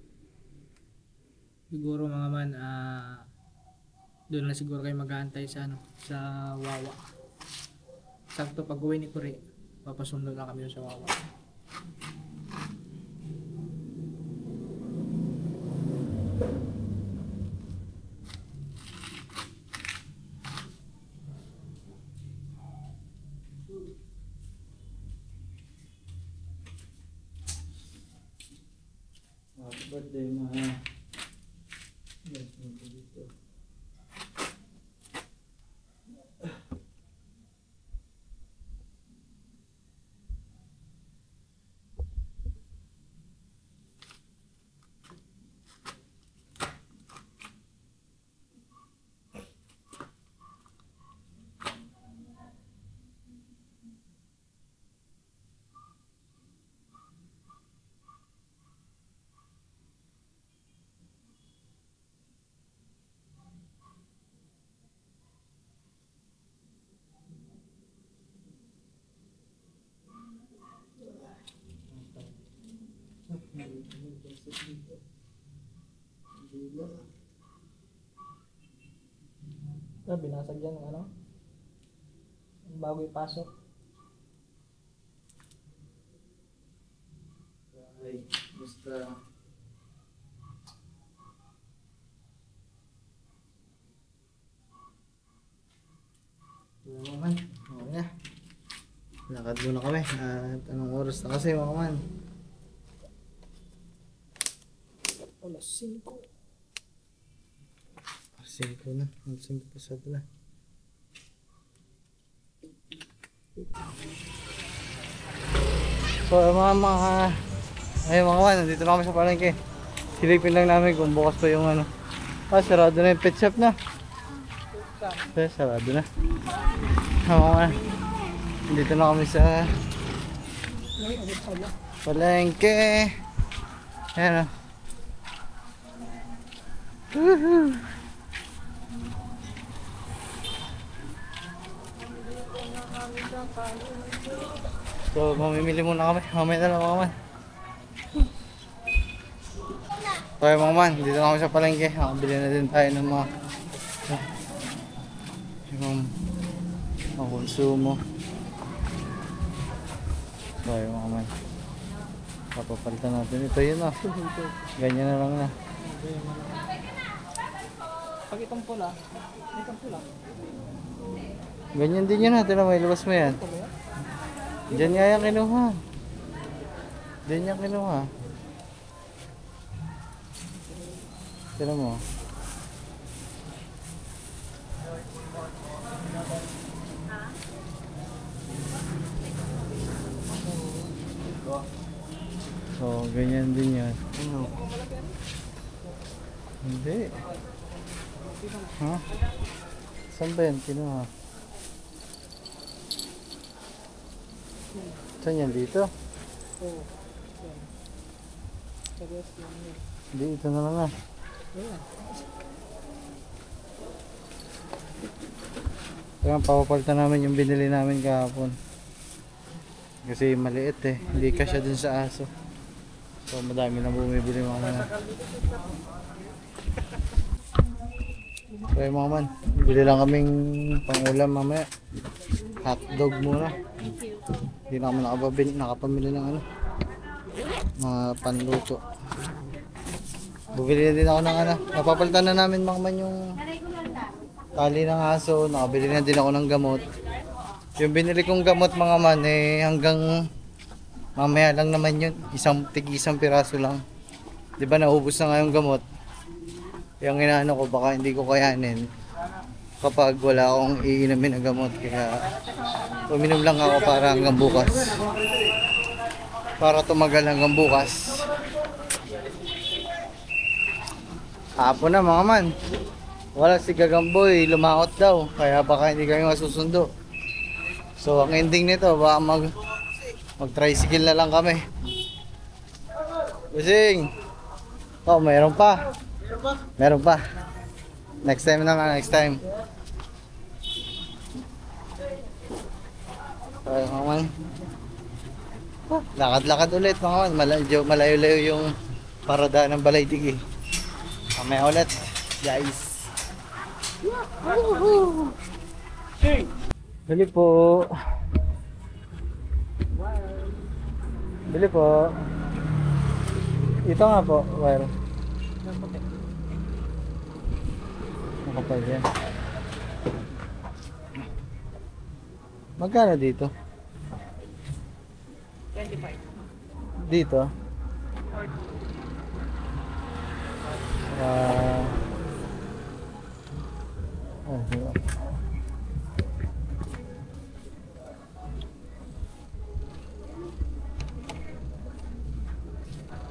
Siguro mga man, doon na siguro kayo mag-aantay sa sa Wawa. Sakto pag uwi ni Korea, papasundo na kami sa Wawa. Birthday ma. Binasag dyan ng ano? Bago ipasok. Ay, basta. Mga man, okay na. Lakad muna kami at anong oras na kasi mga man? Alas 5. 5 na, 5 pasado na. So ay mga man, nandito na kami sa palengke. Silipin lang namin kung bukas pa yung ano. Sarado na yung pet shop na. Sarado na. Mga man, nandito na kami sa palengke. Ayan o. Woohoo! So, mamimili muna kami. Mamaya na lang mga man. Okay mga man, dito na kami sa palengke. Nakabili na din tayo ng mga konsumo. Okay mga man, papapalitan natin ito yun. Ganyan na lang na. Pag itong pula, ganyan din yun natin na may labas mo yan. Diyan nga yung kinuha. Diyan yung kinuha. Tira mo. So, ganyan din yan. Ano? Hindi. Ha? Saan ba yan? Kinuha? Saan yan? Dito? Oo. Hindi, ito na lang ah. Kaya papapalitan namin yung binili namin kahapon. Kasi maliit eh. Hindi kasya dun sa aso. So madami na bumibili mga man. Kaya mga man, bili lang kaming pangulam mamaya. Hotdog muna. Hindi na kami nakapamili ng ano, mga panluto. Bumili na din ako ng ano. Napapalitan na namin mga man yung tali ng aso. Nakabili na din ako ng gamot. Yung binili kong gamot mga man eh hanggang mamaya lang naman yun. Isang piraso lang. Di ba naubos na nga yung gamot? Yung inaano ko baka hindi ko kayanin kapag wala akong iinumin ng gamot. Kaya uminom lang ako para hanggang bukas. Para tumagal hanggang bukas. Hapon na mga man. Wala si Gagamboy, lumaot daw. Kaya baka hindi kami masusundo. So ang ending nito, baka mag-tricycle na lang kami. Busing! Oh, mayroon pa. Meron pa. Next time na nga, next time. So, mga man. Lakad-lakad ulit mga man. Malayo-layo yung parada ng Balaytig eh. Mamaya ulit, guys. Bili po. Bili po. Ito nga po, wire. Nakapal yan. Magkano dito? 25. Dito? Diba?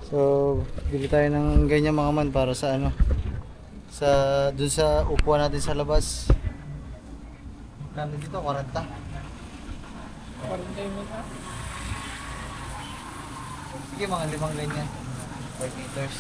So, bili tayo ng ganyan mga man para sa ano, dun sa upuan natin sa labas. Kano dito? 40? 40 yun ka? Sige, mga 5 ganyan. 5 meters.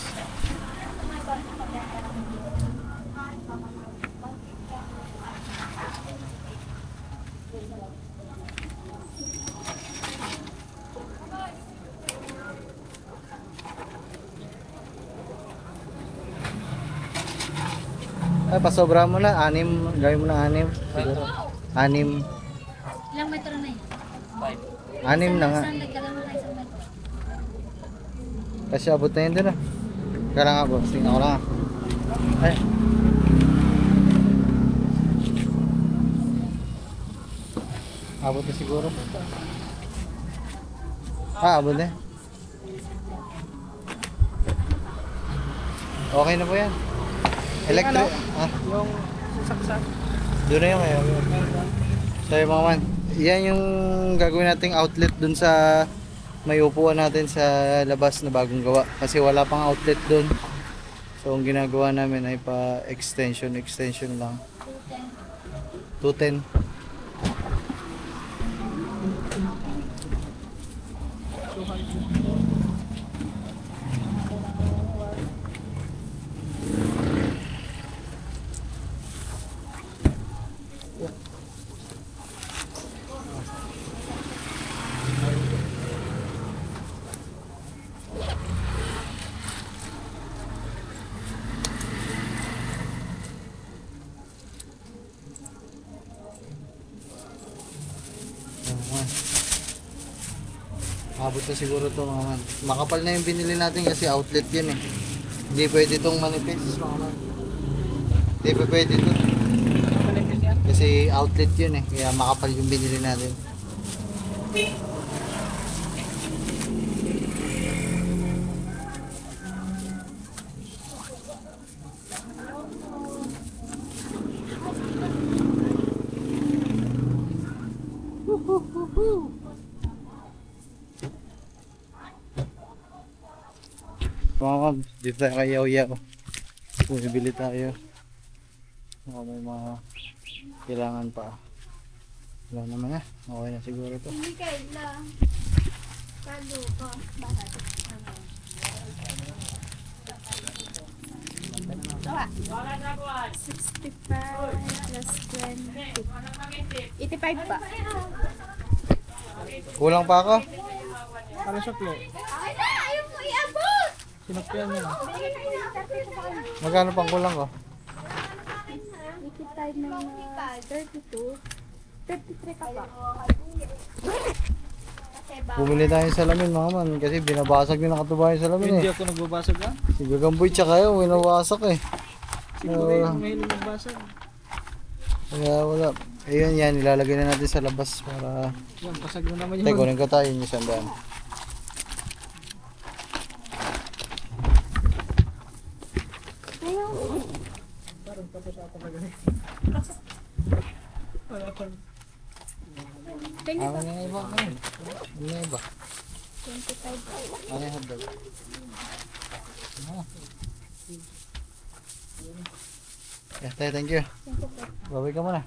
Ay, pasobra mo na, 6. Gawin mo na 6. Siguro. 6. Ilang metro na yun? 6 na nga. Saan nagkala mo tayo sa metro? Kasi abot na yun dun ah. Kaya nga boss, tingnan ko lang ah. Ay. Abot na siguro. Abot na. Okay na po yan. Electric, Yung saksak. doon na yung ngayon. So yung mga man, yan yung gagawin nating outlet dun sa may upuan natin sa labas na bagong gawa. Kasi wala pang outlet dun. So ang ginagawa namin ay pa extension lang. 210. Abot na siguro to mga man. Makapal na yung binili natin kasi outlet yun eh. Hindi pwede itong manipis mga man. Hindi pwede ito. Kasi outlet yun eh. Kaya makapal yung binili natin. Mga ma'am, dito tayo kay Yaw-Yaw. Bumibili tayo. May mga kailangan pa. Wala naman na. Okay na siguro to. Hindi kailan. Kalo ko. Bakit? 65 plus 20. 85 pa. Kulang pa ako? Para sa play. Ay na! Ayaw mo iabot! Sinakyan mo na. Magkano pang kulang ko? 85 na 32. 53 ka pa. Bumili tayo sa salamin mga man kasi binabasag yung nakatubayan sa salamin Hindi eh. ako nagbabasag ah. Si Gagamboy tsaka yun, binawasak eh. Siguro yung mahilig nagbasag. Kaya wala. Ayun yan, ilalagay na natin sa labas para... Yan, pasag na naman Tay, kunin ko tayo yung sandaan. Ano na iba? Ano na iba? 25. Ano yung hotdog? Yeah, tayo, thank you. Bye-bye ka muna.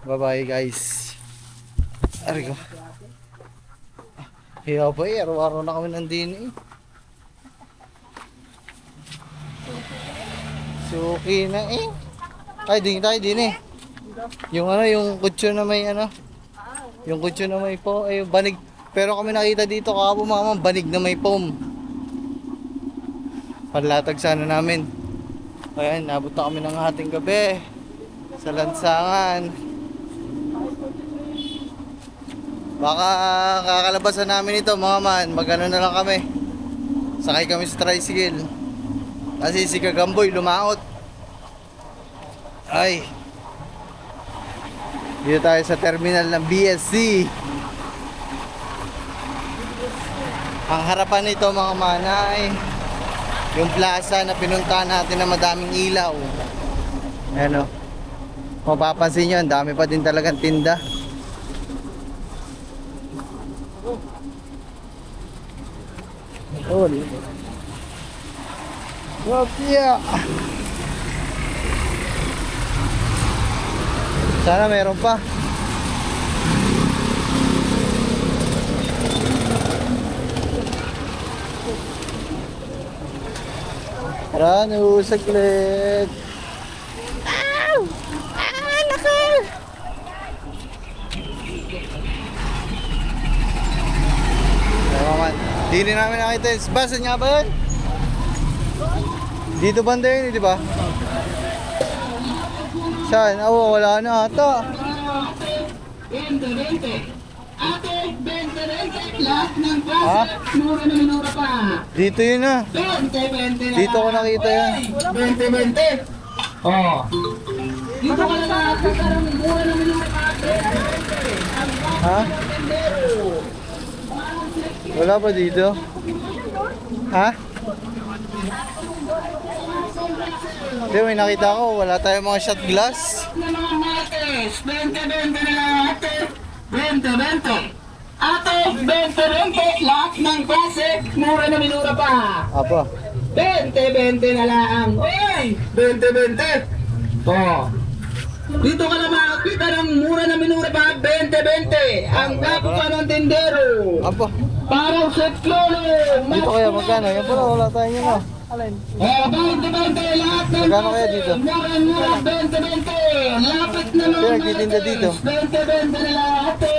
Bye-bye guys. Ari ko. Hiyaw pa eh, araw-araw na kami nandini eh. Suki na eh. Ay, din tayo din eh. Yung ano, yung kutso na may ano. Yung kutso na may po, ay banig. Pero kami nakita dito kahapon mga banig na may foam. Panlatag sana namin. Ayan, nabot na kami ng hating gabi. Sa lansangan. Baka kakalabasan namin ito mga man. Magano na lang kami. Sakay kami sa tricycle. Kasi si Kagamboy lumaot. Ay. Dito tayo sa terminal ng BSC. Ang harapan nito mga manay, yung plaza na pinuntahan natin na madaming ilaw. Ayan o. Mapapansin nyo, ang dami pa din talagang tinda. Oh, yeah. Sana meron pa. Rano, saglit. Ow! Ah, laki! Naman, hindi namin nakita yun. Basan nga ba yun? Dito banda yun, di ba? Saan? Oh, wala na ata. Ha? Dito yun ah. Dito ko nakita yan. 20-20. Oh. Dito ka na nakakaroon ng mura na minumata. Ha? Wala pa dito? Ha? Hindi, may nakita ko. Wala tayong mga shot glass. 20-20 na lang ate. 20-20. Ate, 20-20. Lahat ng klase. Mura na minura pa. Apa? 20-20 na lang. Uy! 20-20. Oh. Dito ka na makakita ng mura na minura pa. 20-20. Ang gapo pa ng tindero. Apa? Parang set clothing. Dito kaya magkano? Yan pala, wala tayong yun ah. Oh, 20-20. Lahat ng Magkano kaya dito? mura 20-20. Lapit na Kaya nagtitinda dito. 20-20 na lang ate.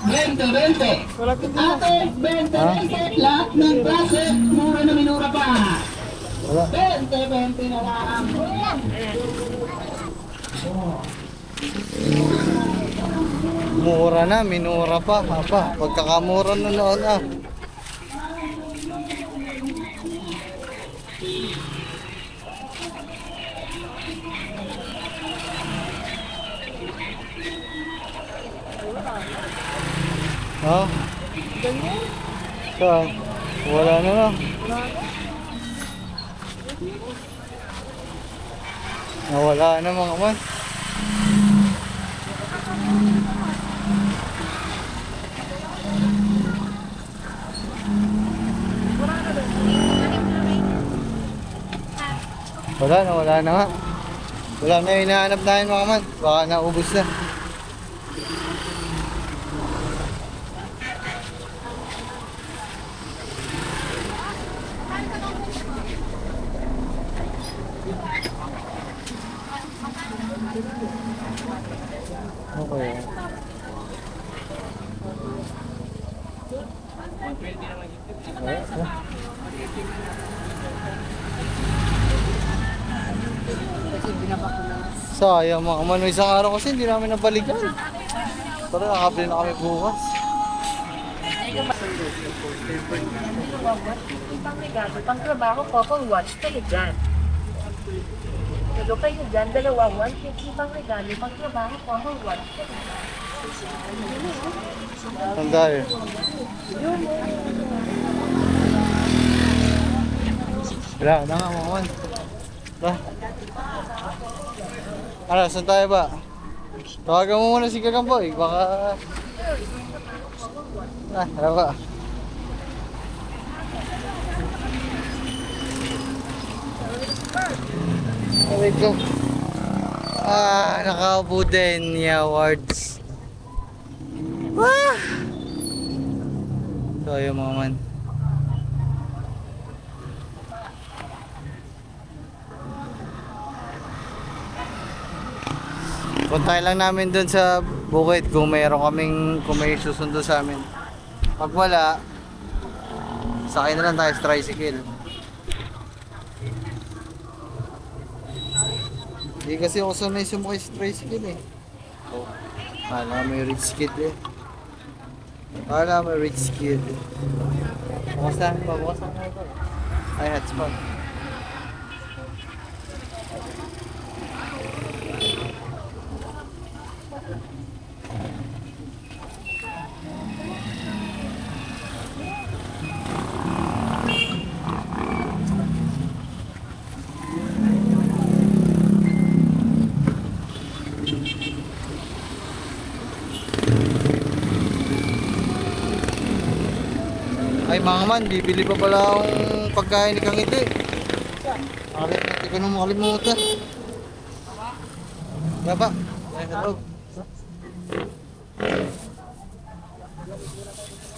20-20. Ate, 20-20. Lahat ng klase. Mura na minura pa. Wala. 20-20 na lang. Mura na, minura pa. Apa? Pagkakamura na noon ah. Ha? Saan? Wala na na. Nawala na mga man. Wala na nga. Wala na yung hinahanap namin mga man. Baka naubos na. Okay. Sayang mga man, isang araw kasi hindi namin nabalikan. Pero nakabili na kami bukas. Ibang regalo, pang trabaho ko, pang watch, tayo dyan. Tulo kayo dyan, dalawa, 150 pang regalo. Pag trabaho ko, 150. Ang dahil. Wala na nga mga man. Ba? Ano, saan tayo ba? Tawagan mo muna si Kagamboy, baka... Tara ba? Aray ko. Nakaupo din ni awards. So yung mga man. Puntahin lang namin dun sa bukid kung mayroon kung may susundo sa amin. Pag wala, sakay na lang tayo sa tricycle. Hindi kasi ako sanay sumakay sa tricycle eh. Kala may rich kid eh. Kala may rich kid. Bukas na ito. Ay, hotspot. Ay mga man, bibili pa pala akong pagkain ni Kang Iti. Hindi ko na makalimutan. Baba, ay sa loob.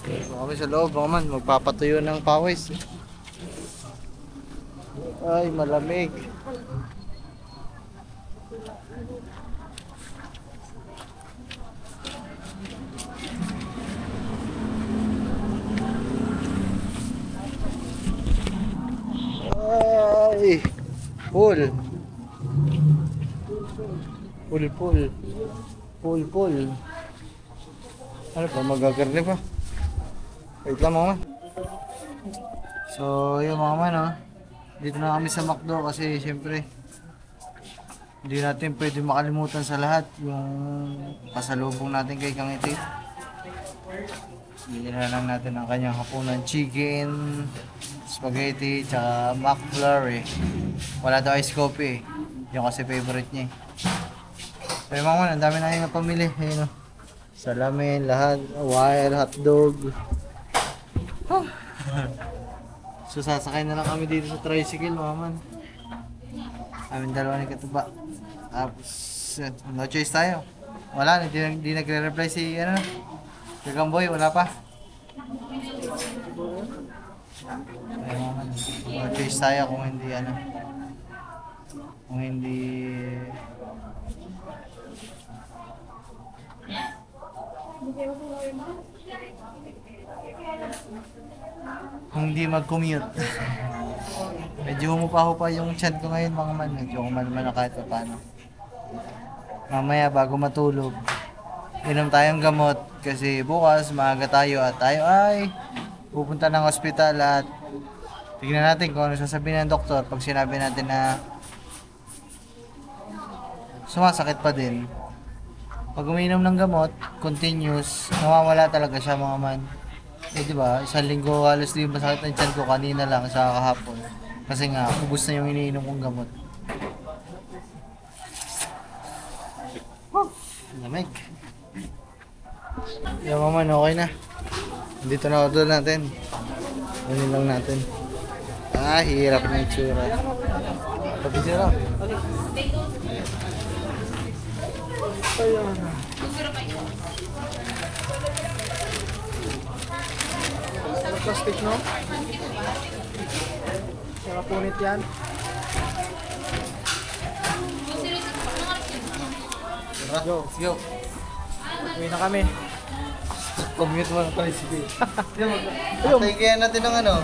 Kami sa loob mga man, magpapatuyo ng pawis. Ay malamig. Ay, full. Ano pa, magagarni pa. Wait lang mga man. So, yung mga man dito na kami sa McDo kasi syempre hindi natin pwede makalimutan sa lahat yung pasalubong natin kay Kang Iti. Bili na lang natin ang kanyang hapunan chicken, spaghetti, tsaka McFlurry. Wala daw ice coffee. Yung kasi favorite niya. Pero mga man, ang dami na yung napamili. Ayun, salamin, lahat, wire, hotdog. So sasakay na lang kami dito sa tricycle mga man. Aming dalawa ni Katuba. Tapos, no choice tayo. Wala, hindi nagre-reply si Kagamboy, wala pa. Ayun, no choice tayo kung hindi mag-commute. Medyo humupa-hupa yung chan ko ngayon mga man. Medyo kumalma na kahit paano. Mamaya bago matulog, inom tayong gamot kasi bukas maaga tayo at tayo ay pupunta ng ospital at tignan natin kung ano sasabihin ng doktor pag sinabi natin na sumasakit pa din. Pag umiinom ng gamot, continuous, nawawala talaga siya mga man. Eh diba, isang linggo halos di masakit ang tiyan ko kanina lang sa kahapon. Kasi nga, ubos na yung iniinom kong gamot. Lamig. Yung mga man, okay na. Dito na order natin. Kunin lang natin. Hirap na yung tsura. Tapos yun lang. Ayan. Plastic, no? Saka punit yan. Go, let's go. Uwi na kami. Commute mo na tayo sige. Tingnan natin ng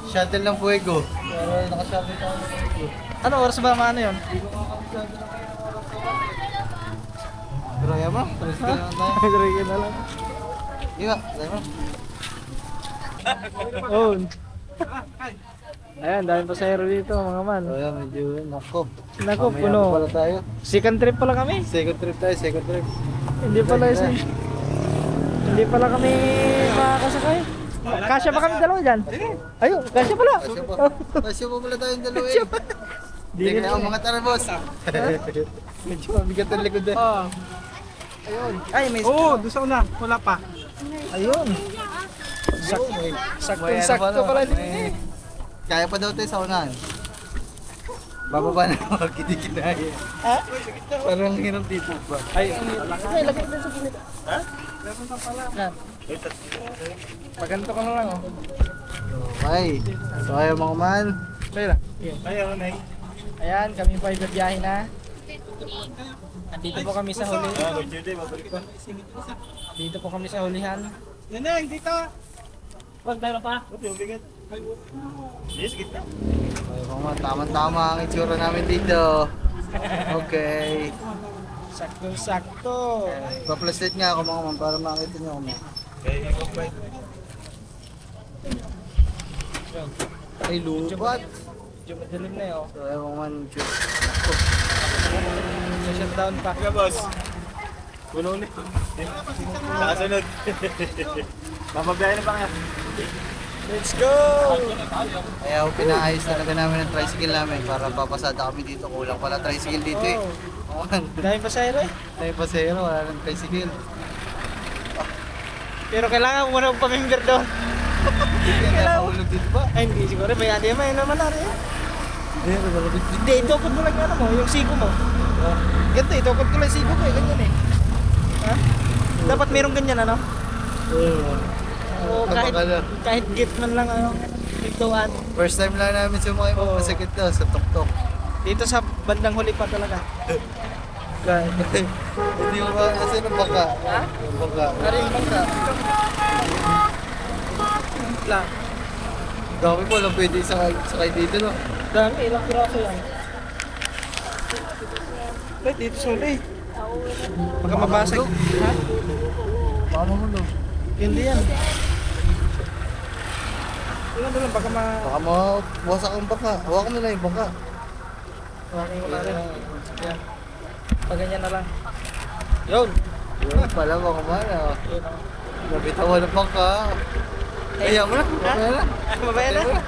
shuttle ng Fuego. Pero naka-shuttle tayo ng Fuego. Ano oras ba maano yun? Draya mo? Tricycle na tayo. Tricycle na lang. Iwa, tayo mo. Oh. Ayan, dami pasahero dito mga man. So ayan, medyo nako. Nako, Mamaya puno. pa pala tayo. Second trip pala kami. Second trip tayo, second trip. Hindi pala kami makakasakay. Kasya pa kami dalawa dyan. Ayun, kasya pala. Kasya pa pala tayong dalawa eh. Hindi kaya ang mga tara boss. Medyo mabigat ang likod eh. Ayun. Ay, may... Oo, doon sa una. Wala pa. Ayun. Sakto pala din eh. Kaya pa daw tayo sa unahan. Bababa na ako, kinikinaya. Ha? Parang hirap dito ba? Ay, lagay din sa gilid. Ha? Meron pa pala. Paganto ka na lang oh. Okay. So ayaw mga man. Kaya lang. Ayaw na eh. Ayan, kami pa ibibiyahe na. Andito po kami sa huli. Dito po kami sa hulihan. Neneng, dito! Huwag tayo pa. Yes, kita. Ayaw mga man, tama-tama ang itsura namin dito. Okay. Sakto-sakto. Pa-flashlight nga ako mga man para makita nyo ako. Ay, lupat. Medyo madilim na yun. So ayaw mga man, shoot. Shutdown pa. Kaya boss. Puno ulit. Nakasunod. Mapabiyahe na pa kaya. Let's go! Kaya pinaayos talaga namin ang tricycle namin para papasada kami dito. Kulang pala tricycle dito eh. Oo man. Dahil pasahero eh. Tayo pasero, wala nang tricycle. Pero kailangan mo na pamimber doon. Kaya nahulog dito ba? Ay hindi siguro, may adi may naman na rin. Hindi, malapit dito. Hindi, itukod mo lang ano mo, yung sigo mo. Ganito, itukod ko lang yung sigo ko eh, ganyan eh. Ha? Dapat merong ganyan ano? Oo, kahit git man lang ano, ituan. First time lang namin sumakay mo masakit to sa tuktok. Dito sa bandang huli pa talaga. Hindi mo ba kasi ng bangka? Ha? Yung bangka. Ano yung bangka? Lang. Dami mo lang pwede sakay dito no? Dami, ilang piraso yan. Wait, dito sa huli. Baka mabasag. Ha? Paano mo no? Hindi yan. Tingnan mo lang, baka Baka mawasak ang bangka. Hawakan mo lang yung bangka. Okay, wala rin. Yan. Pag ganyan na lang. Yun! Yun pala mga mana. Nabitawan ng bangka. Kaya mo na. Mamaya na. Mabaya na.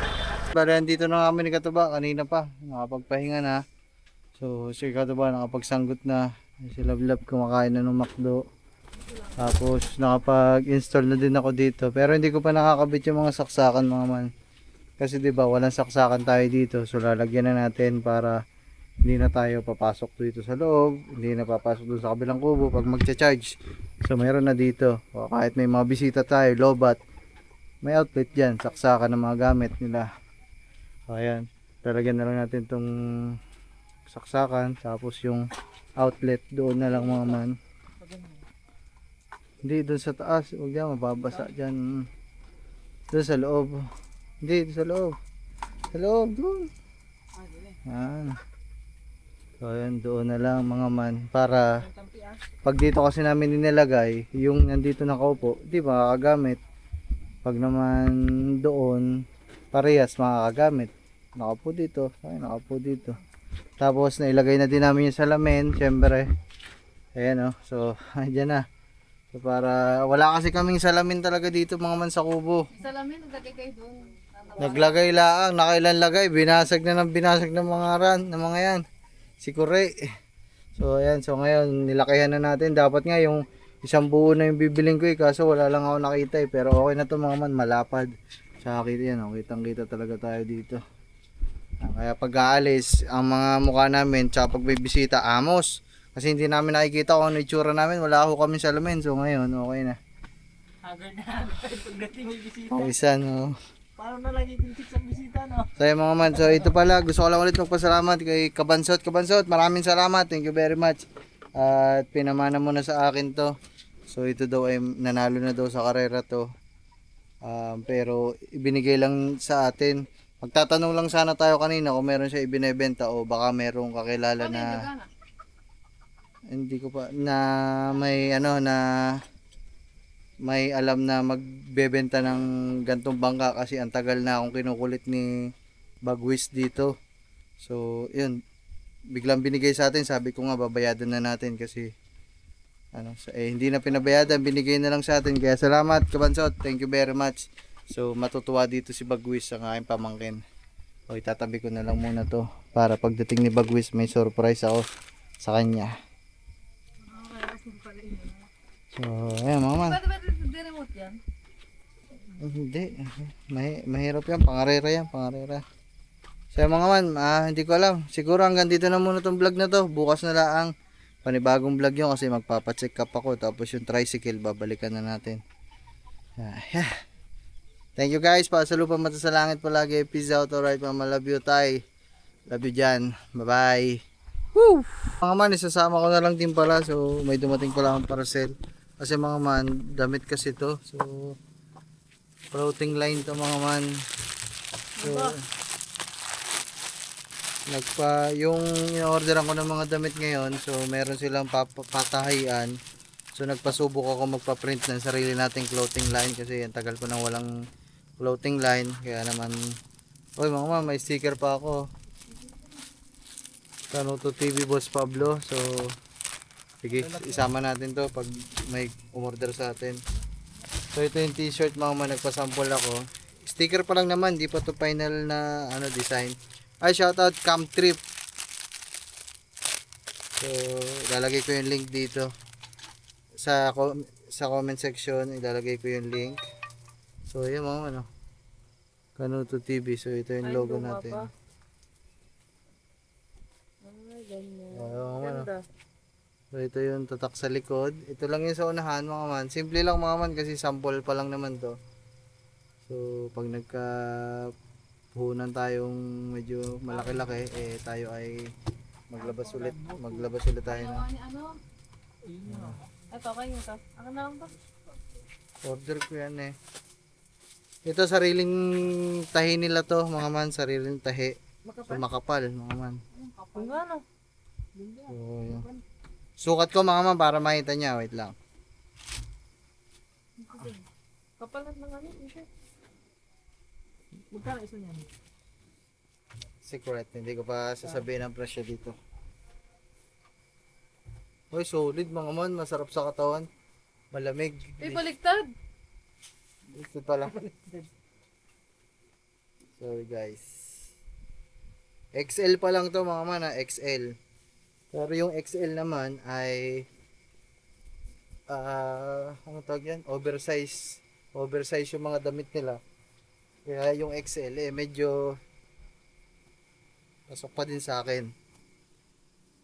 Bale, andito na kami ni Katuba. Kanina pa. Nakapagpahinga na. So, si Katuba nakapagsanggot na. Si Lablab kumakain na ng McDo. Tapos, nakapag-install na din ako dito. Pero hindi ko pa nakakabit yung mga saksakan mga man. Kasi 'di ba walang saksakan tayo dito. So, lalagyan na natin para hindi na tayo papasok dito sa loob. Hindi na papasok doon sa kabilang kubo pag magcha-charge. So, mayroon na dito. O, kahit may mga bisita tayo, lobat. May outlet dyan, saksakan ng mga gamit nila. So, ayan, lalagyan na lang natin tong saksakan, tapos yung outlet doon na lang mga man. Hindi, doon sa taas, huwag dyan, mababasa dyan. Doon sa loob. Hindi, doon sa loob. Sa loob, doon. Ayan. So, ayan, doon na lang mga man. Para, pag dito kasi namin inilagay, yung nandito nakaupo, di ba, makagamit. Pag naman doon, parehas makakagamit. Nakapo dito, ay nakapo dito. Tapos nailagay na din namin yung salamin, syempre. Ayan o, so andyan na. So para, wala kasi kaming salamin talaga dito mga man sa kubo. Salamin, naglagay kayo doon. Naglagay laang, nakailan lagay, binasag na ng binasag ng mga ran, ng mga yan. Si Kure. So ayan, so ngayon nilakihan na natin. Dapat nga yung isang buo na yung bibiling ko eh, kaso wala lang ako nakita eh. Pero okay na to mga man, malapad. Tsaka kita yan, oh, kitang kita talaga tayo dito. Kaya pag aalis, ang mga mukha namin, tsaka pag may bisita, amos. Kasi hindi namin nakikita kung ano itsura namin, wala ako kami salamin. So ngayon, okay na. Agad na agad pagdating may bisita. Pawisan, oh. Paano na lang itintik sa bisita, no? So yun mga man, so ito pala, gusto ko lang ulit magpasalamat kay Kabansot. Kabansot, maraming salamat, thank you very much. At pinamana mo na sa akin to. So ito daw ay nanalo na daw sa karera to. Pero ibinigay lang sa atin. Magtatanong lang sana tayo kanina kung meron siya ibinebenta o baka merong kakilala na hindi ko pa na may ano na may alam na magbebenta ng gantong bangka kasi ang tagal na akong kinukulit ni Bagwis dito. So, yun. Biglang binigay sa atin. Sabi ko nga, babayadan na natin kasi hindi na pinabayadan, binigay na lang sa atin. Kaya salamat, Kabansot. Thank you very much. So, matutuwa dito si Bagwis ang aking pamangkin. O, itatabi ko na lang muna to para pagdating ni Bagwis may surprise ako sa kanya. So, ayan mga man. Pwede remote yan? Hindi. Mahirap yan. Pangarera yan. Pangarera. So, mga man, hindi ko alam. Siguro hanggang dito na muna tong vlog na to. Bukas na lang panibagong vlog yun kasi magpapacheck up ako. Tapos yung tricycle, babalikan na natin. Thank you guys. Pasalupan mata sa langit palagi. Peace out. Alright, mama. Love you, tay. Love you dyan. Bye-bye. Woo! Mga man, isasama ko na lang din pala. So, may dumating pala akong parcel. Kasi mga man, damit kasi to. So, floating line to mga man. So, yung in-orderan ko ng mga damit ngayon, so meron silang patahian. So nagpasubok ako magpa-print ng sarili nating clothing line kasi ang tagal ko nang walang clothing line. Kaya naman, oy mga man, may sticker pa ako. Kanuto TV Boss Pablo. So sige, isama natin to pag may umorder sa atin. So ito yung t-shirt mga man, nagpasample ako. Sticker pa lang naman, di pa to final na design. Ay, shoutout Camp Trip. So, ilalagay ko yung link dito. Sa comment section, ilalagay ko yung link. So, yun mga Kanuto TV. So, ito yung logo natin. Ganda. So, ito yung tatak sa likod. Ito lang yung sa unahan mga man. Simple lang mga man kasi sample pa lang naman to. So, pag puhunan tayong medyo malaki-laki, tayo ay maglabas ulit tayo na. Ito, kayo ito. Ako na lang ba? Order ko yan Ito sariling tahi nila to mga man, sariling tahi. So, makapal mga man. Kung ano? So, yun. Sukat ko mga man para makita niya, wait lang. Kapalat ng ano, t-shirt. Magkano isa niyan? Secret, hindi ko pa sasabihin ang presyo dito. Uy, solid mga man, masarap sa katawan. Malamig. Baliktad. Ito pala. Sorry guys. XL pa lang to mga man, XL. Pero yung XL naman ay ano tawag yan? Oversize yung mga damit nila. Kaya yung XL medyo pasok pa din sa akin.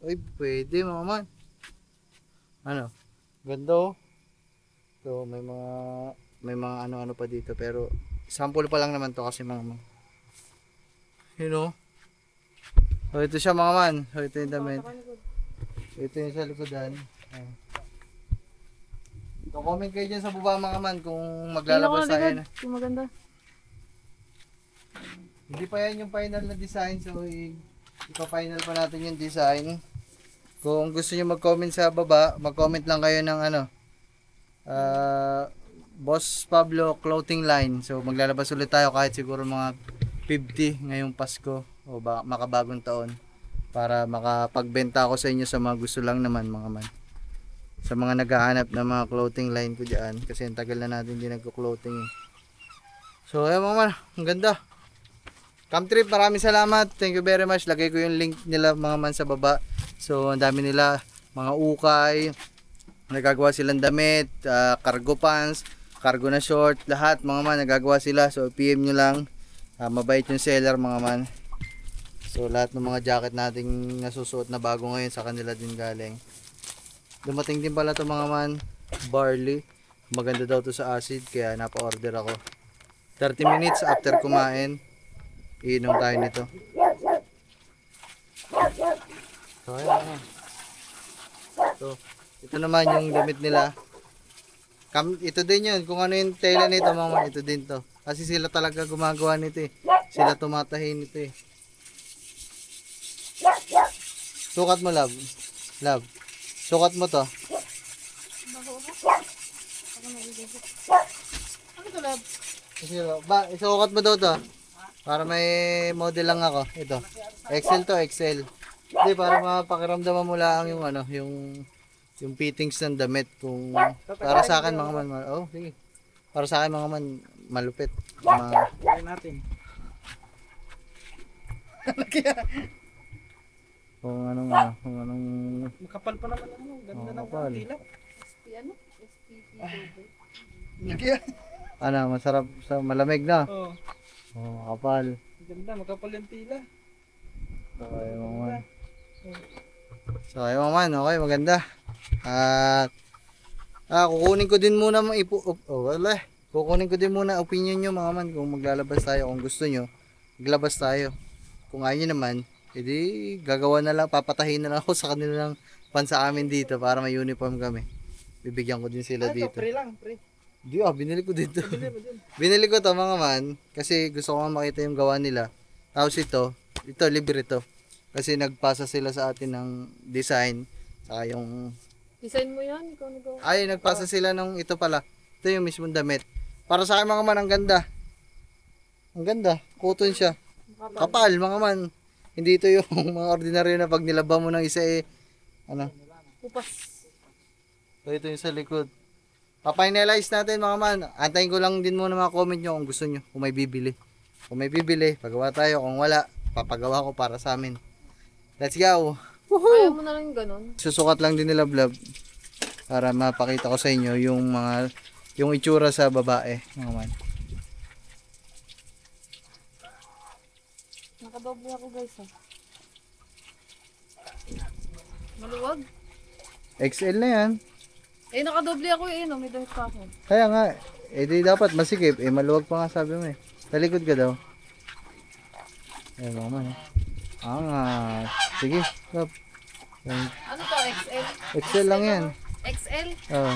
Uy, pwede mga man. Ano? Ganda So, may mga ano-ano pa dito. Pero, sample pa lang naman to kasi mga man. So, ito siya mga man. So, ito yung damit. Ito yung sa likodan. So, comment kayo dyan sa baba mga man kung maglalabas tayo na. Yung maganda. Hindi pa yan yung final na design. So, ipa-final pa natin yung design. Kung gusto nyo mag-comment sa baba, mag-comment lang kayo ng Boss Pablo Clothing Line. So, maglalabas ulit tayo kahit siguro mga 50 ngayong Pasko o makabagong taon. Para makapagbenta ako sa inyo sa mga gusto lang naman mga man. Sa mga naghahanap ng mga clothing line ko dyan. Kasi ang tagal na natin hindi nagko-clothing So, ayun mga man. Ang ganda. Camp Trip, maraming salamat. Thank you very much. Lagay ko yung link nila mga man sa baba. So, ang dami nila, mga ukay, nagagawa silang damit, cargo pants, cargo na short, lahat mga man, nagagawa sila. So, PM nyo lang. Mabait yung seller mga man. So, lahat ng mga jacket nating nasusuot na bago ngayon sa kanila din galing. Dumating din pala to mga man, barley. Maganda daw to sa acid, kaya napa-order ako. 30 minutes after kumain, iinom tayo nito. So, ayan. So, ito naman yung damit nila. Ito din yun. Kung ano yung tela nito, mga ito din to. Kasi sila talaga gumagawa nito Sila tumatahin nito Sukat mo, love. Love. Sukat mo to. Ano to, love? Isukat mo daw to. Para may model lang ako. Ito. XL to, XL. Hindi, para mapakiramdaman mo lang yung ano, yung fittings ng damit. Kung para sa akin mga man, oh, sige. Para sa akin mga man, malupit. Try natin. Kung anong Makapal pa naman ano. Ganda ng makapal. tila. Ano, masarap sa malamig na. Oo. Oh, makapal. Ganda, makapal yung tila. Okay, mga man. So, ayun mga man, okay, maganda. At kukunin ko din muna kukunin ko din muna opinion nyo mga man kung maglalabas tayo. Kung gusto nyo, maglabas tayo. Kung ayaw nyo naman, edi gagawa na lang, papatahin na lang ako sa kanilang pan sa amin dito para may uniform kami. Bibigyan ko din sila Ito, dito. free lang, free. Di binili ko dito. Bili mo din. Binili ko to mga man kasi gusto ko makita yung gawa nila. Tapos ito libre to. Kasi nagpasa sila sa atin ng design. Saka yung Design mo yan? Ikaw nagawa? ay nagpasa sila ng ito pala. Ito yung mismong damit. Para sa akin mga man ang ganda. Ang ganda. Cotton siya. Kapal mga man. Hindi ito yung mga ordinaryo na pag nilaba mo ng isa ano. Pupas. So ito yung sa likod. Papainalize natin mga man. Antayin ko lang din muna mga comment nyo kung gusto nyo. Kung may bibili. Kung may bibili, pagawa tayo. Kung wala, papagawa ko para sa amin. Let's go! Kaya mo na lang ganun. Susukat lang din nila vlog para mapakita ko sa inyo yung itsura sa babae mga man. Nakadoble ako guys ha. Maluwag. XL na yan. Eh nakadoble ako may damit pa ako. Kaya nga, di dapat masikip. Maluwag pa nga sabi mo Talikod ka daw. Ayan mga man. Sige. Stop. Ano to? XL? XL lang yan. XL? Oo.